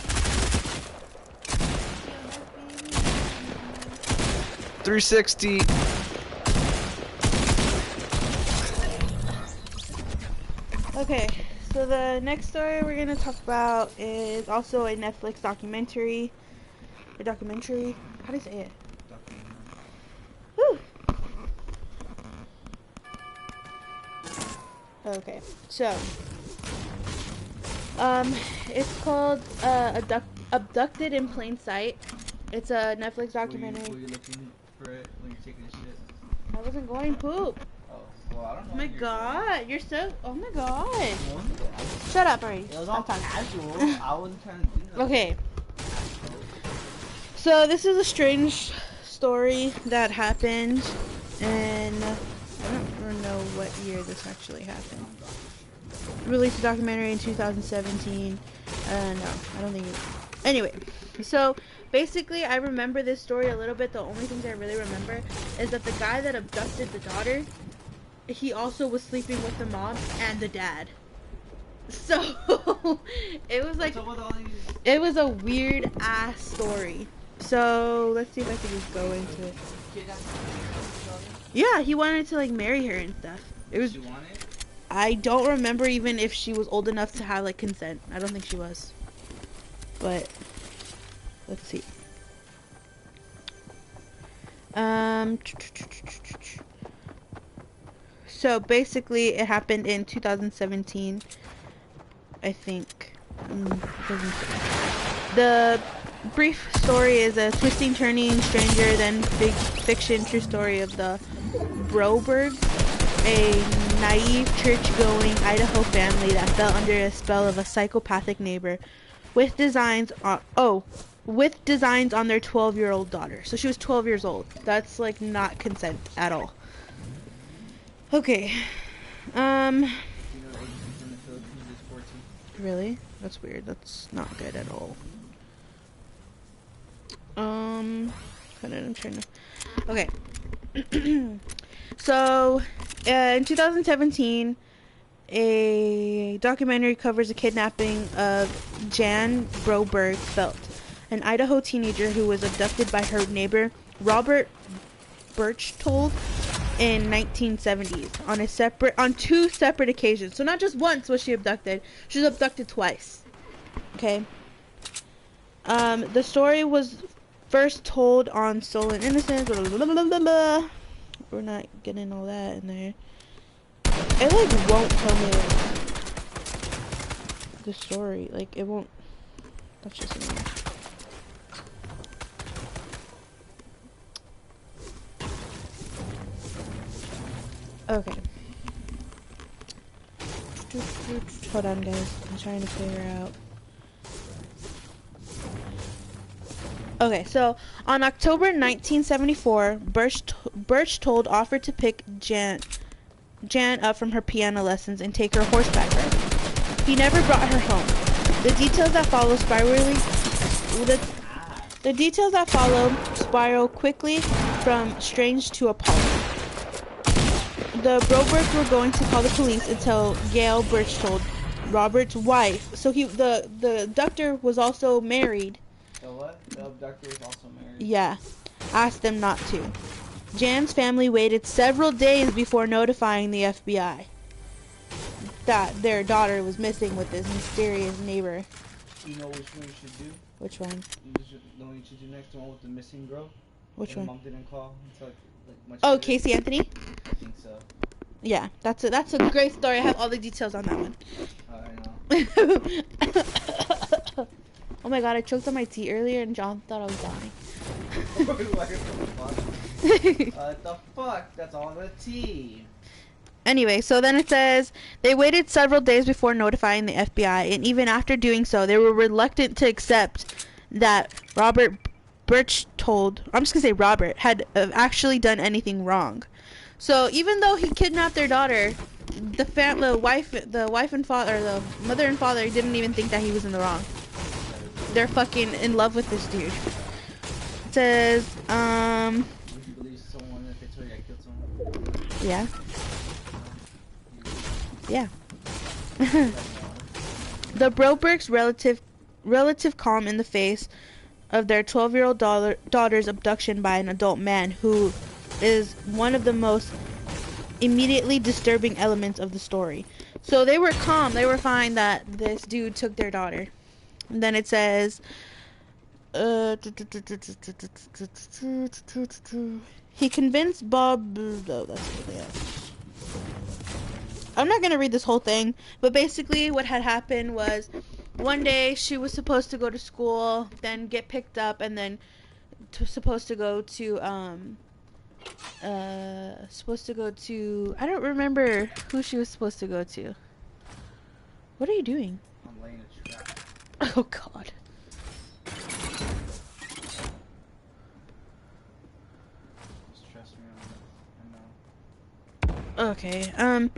360. Okay, so the next story we're gonna talk about is also a Netflix documentary. A documentary? How do you say it? Woo! Okay, so it's called Abducted in Plain Sight. It's a Netflix documentary. Were you looking for it when you're taking a shit? I wasn't going poop. Oh, well, I don't know. Oh my what god, you're so. Oh my god. you're doing. Shut up, already. It was all Stop talking. casual. I wasn't trying to do nothing. Okay. So this is a strange story that happened, and I don't know what year this actually happened. Released a documentary in 2017. No, I don't think it. Anyway, so basically, I remember this story a little bit. The only things I really remember is that the guy that abducted the daughter, he also was sleeping with the mom and the dad. So it was like, What's up with all these? it was a weird ass story. So let's see if I can just go into it. Kidnapping? Yeah, he wanted to like marry her and stuff. It was. She wanted? I don't remember even if she was old enough to have like consent. I don't think she was. But let's see. So basically, it happened in 2017, I think. 2017. The brief story is a twisting, turning, stranger than big fiction true story of the Brobergs, a naive church-going Idaho family that fell under a spell of a psychopathic neighbor with designs on their 12-year-old daughter. So she was 12 years old. That's like not consent at all. Okay. You know, agencies in the Philippines is 14. Really? That's weird. That's not good at all. I'm trying to. Okay. So, in 2017, a documentary covers the kidnapping of Jan Broberg Felt, an Idaho teenager who was abducted by her neighbor Robert Birchtold in 1970s on two separate occasions. So not just once was she abducted; she was abducted twice. Okay. The story was first told on Stolen Innocence. Blah, blah, blah, blah, blah. We're not getting all that in there. It like won't tell me the story. Like it won't. That's just annoying. Okay. Hold on, guys. I'm trying to figure out. Okay, so on October 1974, Birchtold offered to pick Jan up from her piano lessons and take her horseback ride. He never brought her home. The details that follow spiral quickly from strange to appalling. The Brobergs were going to call the police until Gail Birchtold, Robert's wife. So the abductor was also married. The what? The abductor was also married. Yeah, asked them not to. Jan's family waited several days before notifying the FBI that their daughter was missing with this mysterious neighbor. You know which one you should do? Which one? The one you should do next, the one with the missing girl. Which one? Mom didn't call until like much Oh, later. Casey Anthony? I think so. Yeah, that's a great story. I have all the details on that one. I know. Oh my god, I choked on my tea earlier and John thought I was dying. The fuck? That's all the tea. Anyway, so then it says, they waited several days before notifying the FBI, and even after doing so, they were reluctant to accept that Robert Birchtold, I'm just gonna say Robert, had actually done anything wrong. So even though he kidnapped their daughter, the wife and father, the mother and father didn't even think that he was in the wrong. They're fucking in love with this dude. It says, Would you believe someone if they told you I killed someone? yeah. Yeah. The Brobergs' relative calm in the face of their 12-year-old daughter's abduction by an adult man who is one of the most immediately disturbing elements of the story. So they were calm. They were fine that this dude took their daughter. And then it says, he convinced Bob. No, that's really it. I'm not gonna read this whole thing, but basically what had happened was one day she was supposed to go to school, then get picked up, and then supposed to go to I don't remember who she was supposed to go to. What are you doing? I'm laying a trap. Oh god. Just trust me, I know. Okay,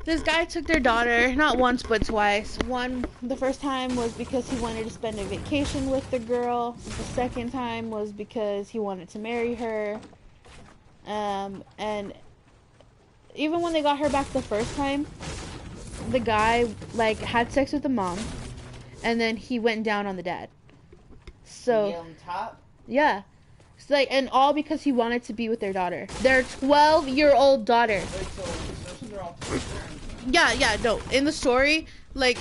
this guy took their daughter, not once but twice. The first time was because he wanted to spend a vacation with the girl. The second time was because he wanted to marry her. And even when they got her back the first time, the guy, like, had sex with the mom, and then he went down on the dad. So, on top? yeah. It's like, and all because he wanted to be with their daughter, their 12-year-old daughter. Wait, so they're all together? Yeah, no. In the story, like,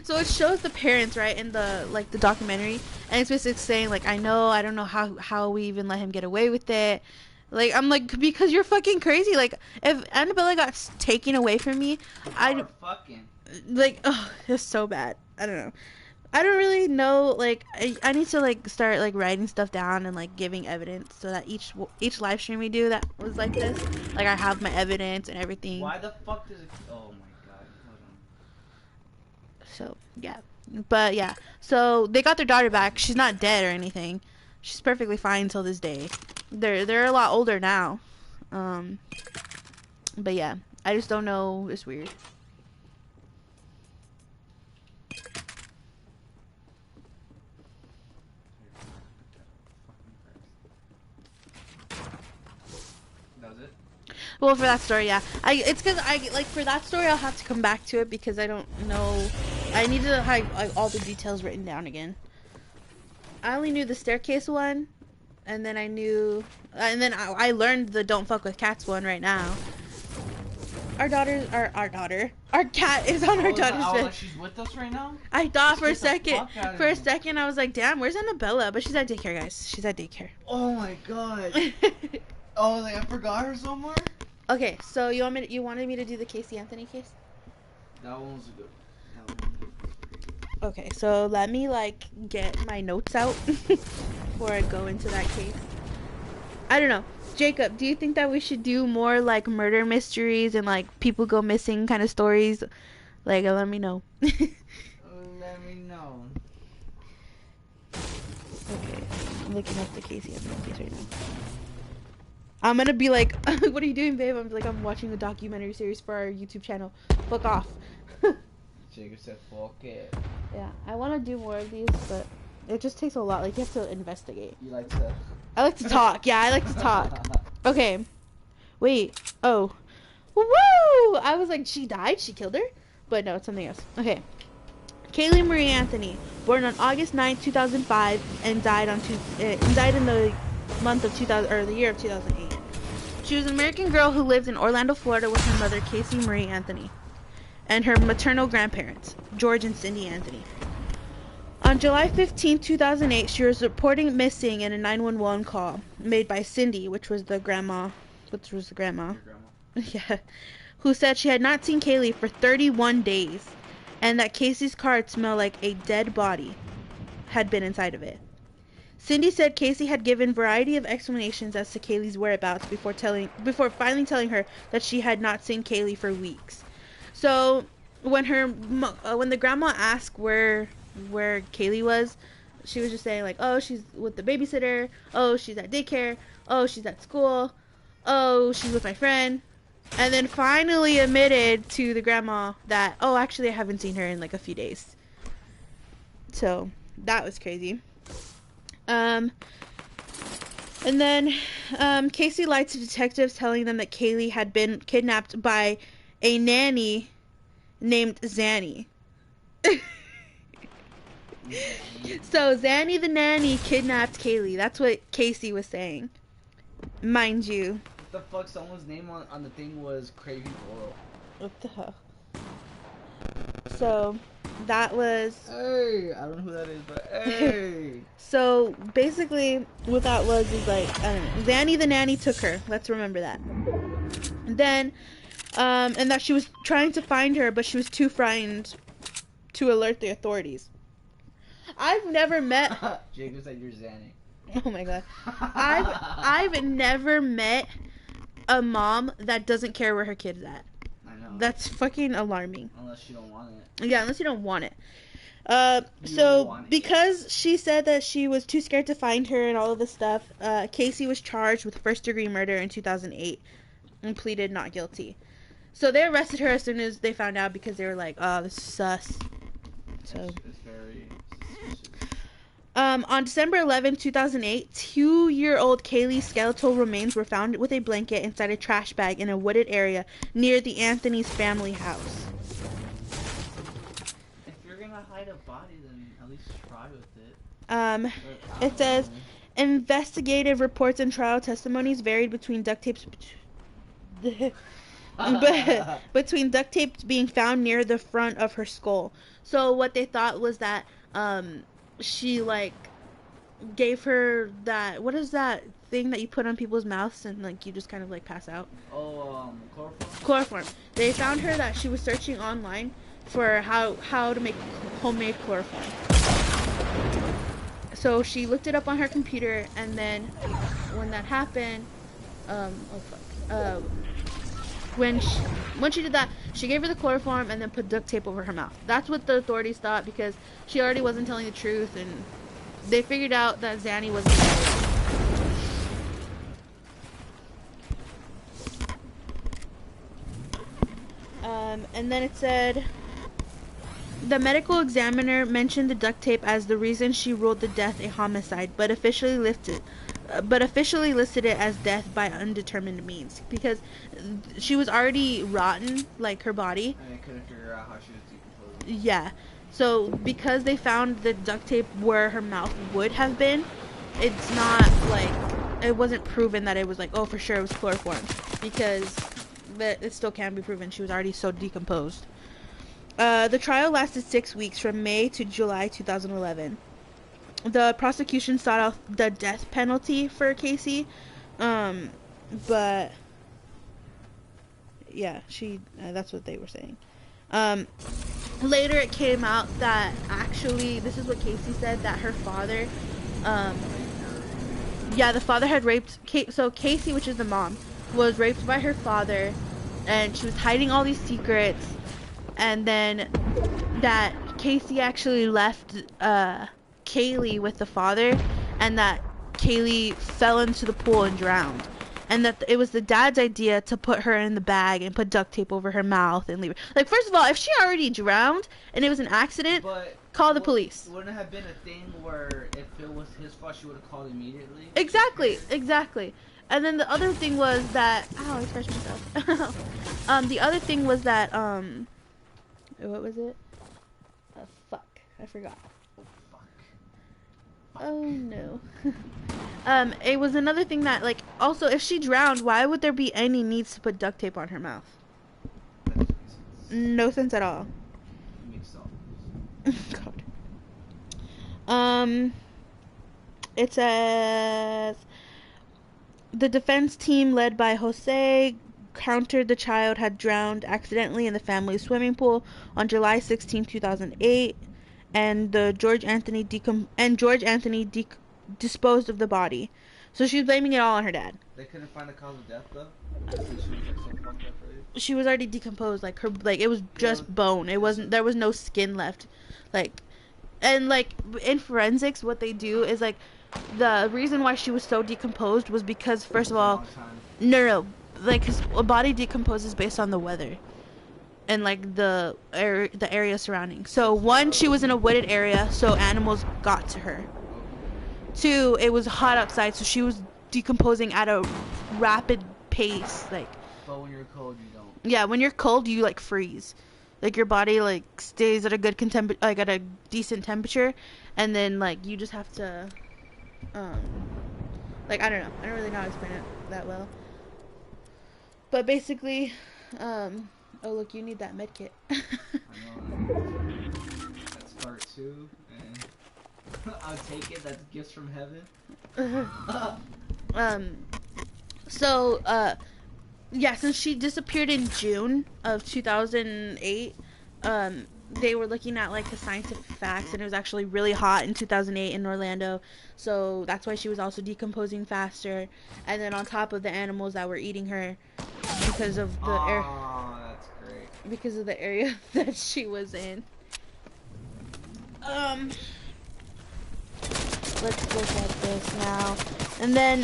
so it shows the parents, right, in the documentary, and it's basically saying like, I don't know how we even let him get away with it. Like, I'm like, because you're fucking crazy. Like, if Annabella got taken away from me, I'd fucking. like, oh, it's so bad. I don't know. I don't really know. Like, I need to like start like writing stuff down and like giving evidence so that each live stream we do that was like this, like I have my evidence and everything. Why the fuck does it? Oh my god. Hold on. So yeah, but yeah. So they got their daughter back. She's not dead or anything. She's perfectly fine till this day. They're a lot older now. But yeah, I just don't know. It's weird. That was it? Well, for that story, yeah. It's because I like for that story, I'll have to come back to it because I don't know. I need to have like, all the details written down again. I only knew the staircase one, and then I learned the don't fuck with cats one right now. Our cat is on our daughter's bed. She's with us right now? I thought for a Get the second, fuck out of here. I was like, damn, where's Annabella? But she's at daycare, guys. She's at daycare. Oh my god. Oh, like, I forgot her somewhere? Okay, so you wanted me to do the Casey Anthony case? That one was a good. That one. Okay, so let me like get my notes out before I go into that case. I don't know. Jacob, do you think that we should do more like murder mysteries and like people go missing kind of stories? Like, let me know. Let me know. Okay, I'm looking up the Casey Anthony case right now. I'm gonna be like, what are you doing, babe? I'm watching a documentary series for our YouTube channel. Fuck off. Jacob said, fuck it. Yeah, I want to do more of these, but it just takes a lot. Like, you have to investigate. You like to... I like to talk. Yeah, I like to talk. Okay. Wait. Oh. Woo! I was like, she died? She killed her? But no, it's something else. Okay. Kaylee Marie Anthony, born on August 9, 2005, and died in the month of 2000, or the year of 2008. She was an American girl who lived in Orlando, Florida with her mother, Casey Marie Anthony, and her maternal grandparents, George and Cindy Anthony. On July 15, 2008, she was reporting missing in a 911 call made by Cindy, which was the grandma. Your grandma. Yeah. Who said she had not seen Kaylee for 31 days and that Casey's car smelled like a dead body had been inside of it. Cindy said Casey had given a variety of explanations as to Kaylee's whereabouts before finally telling her that she had not seen Kaylee for weeks. So when the grandma asked where Kaylee was, she was just saying like, oh, she's with the babysitter, oh, she's at daycare, oh, she's at school, oh, she's with my friend, and then finally admitted to the grandma that, oh, actually I haven't seen her in like a few days. So that was crazy. And then Casey lied to detectives, telling them that Kaylee had been kidnapped by a nanny named Zanny. So Zanny the nanny kidnapped Kaylee. That's what Casey was saying. Mind you. What the fuck? Someone's name on the thing was Craving Oral. What the hell? So that was... Hey, I don't know who that is, but hey. So basically what that was is like, I don't know, Zanny the nanny took her. Let's remember that. Then, and that she was trying to find her, but she was too frightened to alert the authorities. I've never met... Jacob said you're Zanny. Oh my god. I've never met a mom that doesn't care where her kid's at. I know. That's fucking alarming. Unless you don't want it. Yeah, unless you don't want it. don't So want it. because she said that she was too scared to find her and all of this stuff, Casey was charged with first-degree murder in 2008 and pleaded not guilty. So they arrested her as soon as they found out because they were like, oh, this is sus. So It's very suspicious. on December 11, 2008, 2-year-old Kaylee's skeletal remains were found with a blanket inside a trash bag in a wooded area near the Anthony's family house. If you're gonna hide a body, then at least try with it. It says investigative reports and trial testimonies varied between duct tapes. Between duct tape being found near the front of her skull. So what they thought was that she like gave her that, what is that thing that you put on people's mouths and like you just kind of like pass out? Oh, chloroform? Chloroform. They found her that she was searching online for how to make homemade chloroform. So she looked it up on her computer, and then when that happened, when she did that, she gave her the chloroform and then put duct tape over her mouth. That's what the authorities thought, because she already wasn't telling the truth, and they figured out that Zanny wasn't. And then it said the medical examiner mentioned the duct tape as the reason she ruled the death a homicide, but officially listed it as death by undetermined means, because she was already rotten, like her body. And they couldn't figure out how she was decomposing. Yeah. So because they found the duct tape where her mouth would have been, it's not like, it wasn't proven that it was like, oh, for sure it was chloroform, because it still can be proven she was already so decomposed. The trial lasted 6 weeks, from May to July 2011. The prosecution sought out the death penalty for Casey, but yeah, that's what they were saying. Later it came out that actually, this is what Casey said, that her father, the father had raped so Casey, which is the mom, was raped by her father, and she was hiding all these secrets, and then that Casey actually left Kaylee with the father, and that Kaylee fell into the pool and drowned, and that it was the dad's idea to put her in the bag and put duct tape over her mouth and leave her. Like, first of all, if she already drowned and it was an accident, call the police. Wouldn't it have been a thing where if it was his fault, she would have called immediately? Exactly. And then the other thing was that, ow, I scratched myself. The other thing was that, what was it? Fuck, I forgot. Oh no. It was another thing that, like, also, if she drowned, why would there be any needs to put duct tape on her mouth? No sense at all. God. It says the defense team led by Jose countered the child had drowned accidentally in the family's swimming pool on July 16, 2008, and George Anthony disposed of the body. So she was blaming it all on her dad. They couldn't find the cause of death though. She was like so fucked up, right? She was already decomposed, like it was just bone. It wasn't, there was no skin left, and in forensics, what they do is like, the reason why she was so decomposed was because, first of all, no, like, 'cause a body decomposes based on the weather and like the area surrounding. So one, she was in a wooded area, so animals got to her. Two, it was hot outside, so she was decomposing at a rapid pace. Like, but when you're cold, you don't. Yeah, when you're cold, you like freeze. Like, your body like stays at a good at a decent temperature, and then like you just have to, like, I don't know. I don't really know how to explain it that well. But basically, oh look, you need that med kit. I know. That's part 2, and I'll take it. That's gifts from heaven. So, yeah, since she disappeared in June of 2008, they were looking at like the scientific facts, and it was actually really hot in 2008 in Orlando, so that's why she was also decomposing faster. And then on top of the animals that were eating her, because of the that's great. because of the area that she was in. Let's look at this now. And then,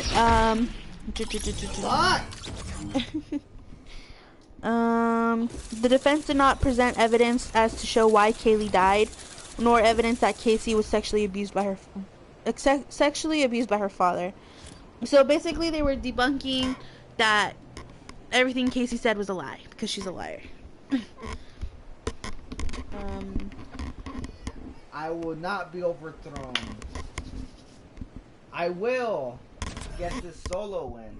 the defense did not present evidence as to show why Kaylee died, nor evidence that Casey was sexually abused by her father. So basically, they were debunking that everything Casey said was a lie, because she's a liar. I will not be overthrown. I will get this solo win.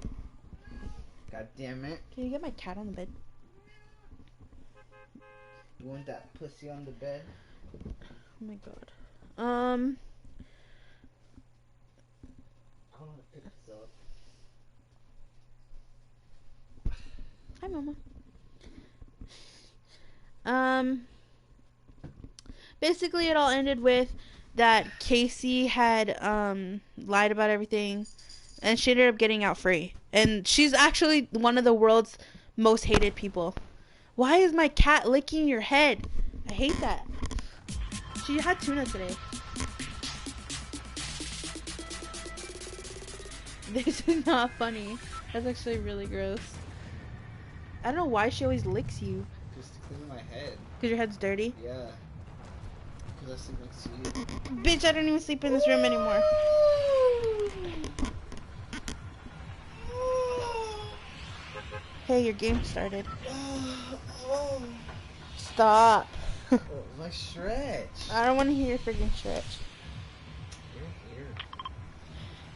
God damn it. Can you get my cat on the bed? You want that pussy on the bed? Oh my god. I want to pick this up. Hi, Mama. Basically it all ended with that Casey had lied about everything, and she ended up getting out free. And she's actually one of the world's most hated people. Why is my cat licking your head? I hate that. She had tuna today. This is not funny. That's actually really gross. I don't know why she always licks you. Just to clean my head. Because your head's dirty? Yeah. Because I sleep next to you. Bitch, I don't even sleep in this room anymore. Hey, your game started. Stop. My stretch. I don't want to hear your freaking stretch. You're here.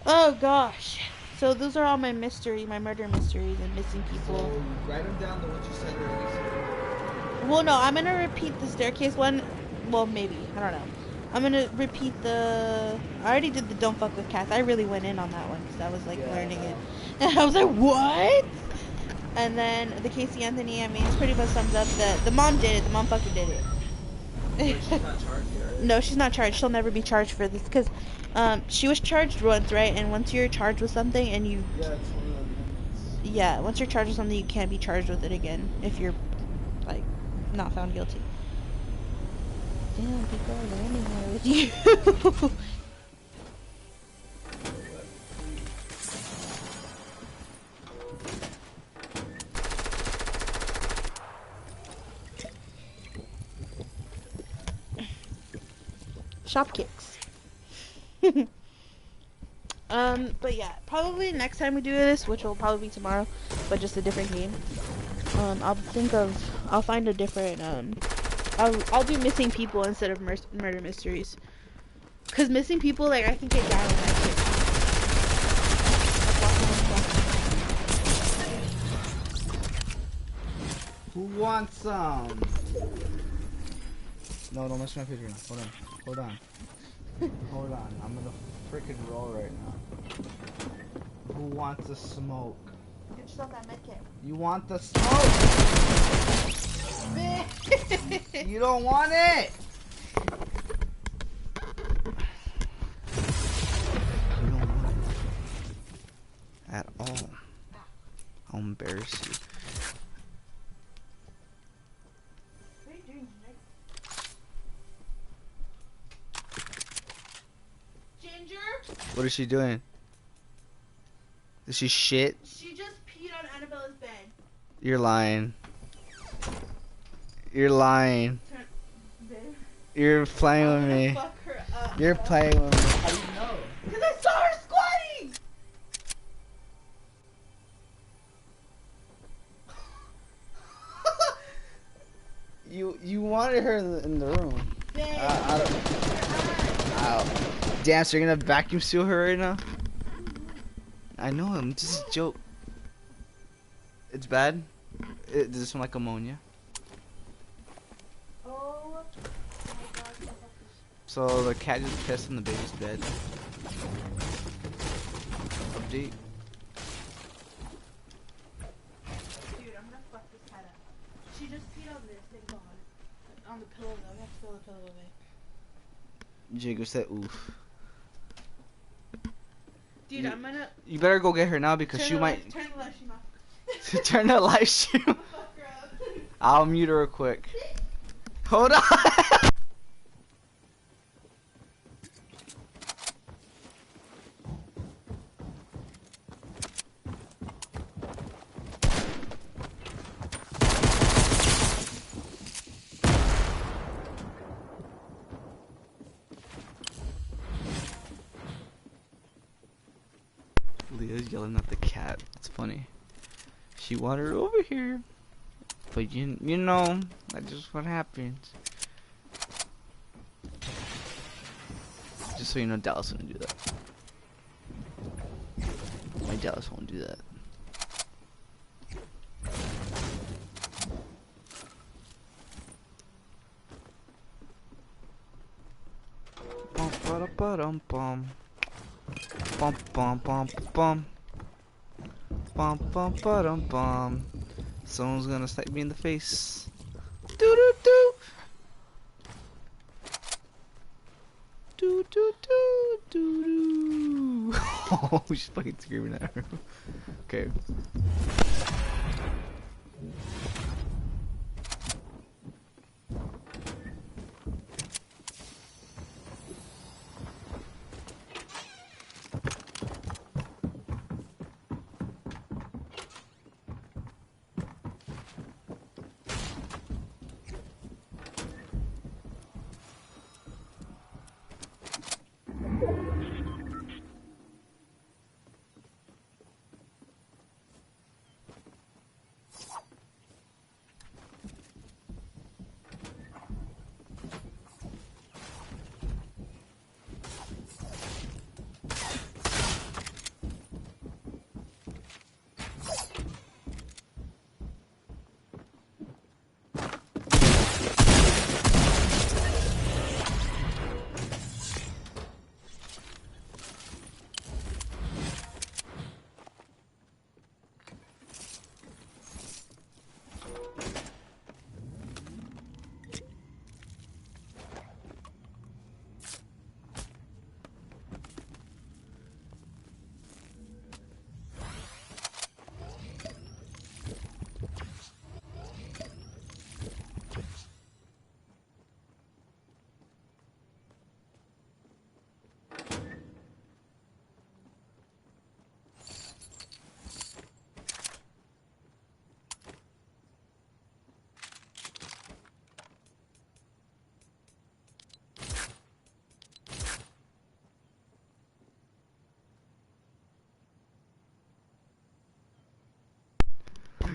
Oh gosh. So those are all my murder mysteries and missing people. So write them down to what you said earlier. Well, no, I'm gonna repeat the staircase one. Well, maybe. I don't know. I'm gonna repeat the. I already did the don't fuck with cats. I really went in on that one because I was like learning it, and I was like, what? And then the Casey Anthony. I mean, it's pretty much sums up that the mom did it. The mom fucking did it. She's not charged yet. No, she's not charged. She'll never be charged for this because she was charged once, right? And once you're charged with something and you Yeah, it's one of them. yeah, once you're charged with something, you can't be charged with it again if you're like not found guilty. Damn, people are learning here with you. Shop kicks. But yeah, probably next time we do this, which will probably be tomorrow, but just a different game. I'll find a different, I'll do missing people instead of murder mysteries. Cause missing people, like, I can get down with that shit. Who wants some? No, don't mess with my picture. Hold on. Hold on. I'm gonna freaking roll right now. Who wants a smoke? Get yourself that medkit. You want the smoke? You don't want it. You don't want it at all. I'll embarrass you. What are you doing, Ginger? What is she doing? Is she shit? She just peed on Annabella's bed. You're lying. You're lying. You're playing with me. Fuck her up. You're playing with me. How do you know? Because I saw her squatting! You wanted her in the room. Babe, I don't. Ow. Damn, so you're gonna vacuum seal her right now? I know, I'm just a joke. It's bad? Does it smell like ammonia? oh my god. So the cat just pissed on the baby's bed. Update. Dude, I'm gonna fuck this cat up. She just peed on this thing on the pillow though. We have to throw the pillow away. Jago said oof. Dude, I'm gonna You better go get her now because she might turn the live stream off. turn that live stream. Fuck her up. I'll mute her real quick. Hold on. Leah's yelling at the cat. That's funny. She wanted her over here. But you know, that's just what happens. Just so you know, Dallas wouldn't do that. Dallas won't do that. Bum ba ba dum bum. Bum bum bum bum. Bum bum ba dum bum. Someone's gonna snipe me in the face. Doo doo doo. Doo doo doo doo doo. Oh, she's fucking screaming at her. Okay.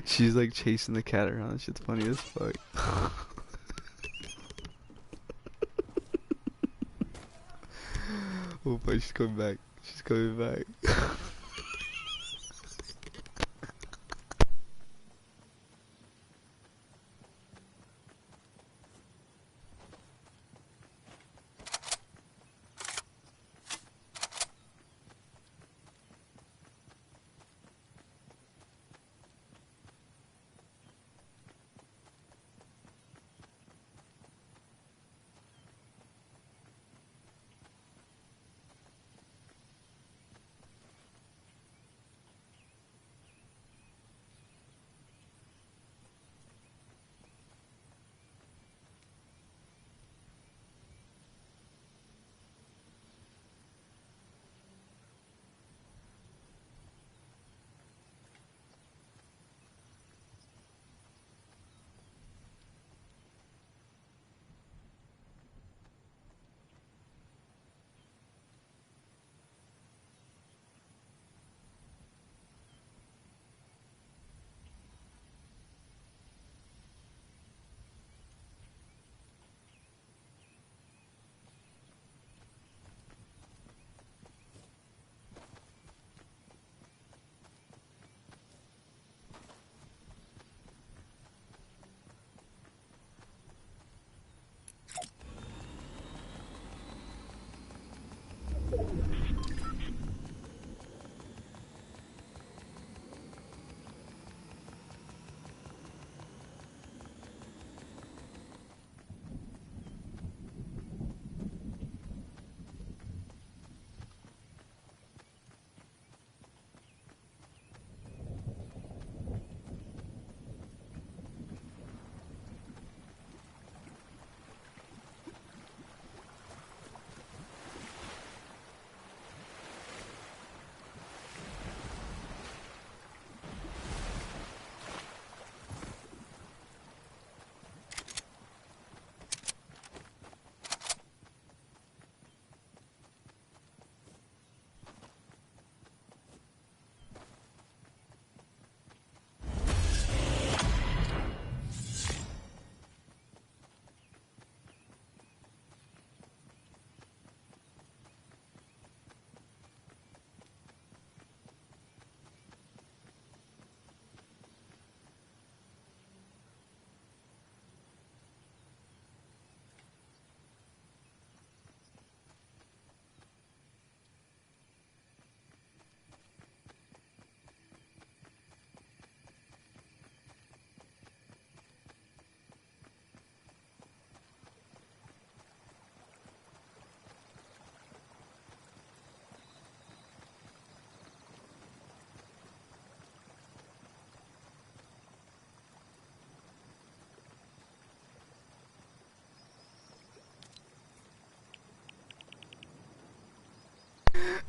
She's like chasing the cat around. That shit's funny as fuck. Oh, but she's coming back. She's coming back.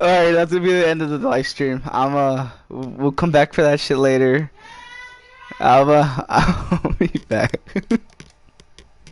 Alright, that's gonna be the end of the live stream. We'll come back for that shit later. I'll be back.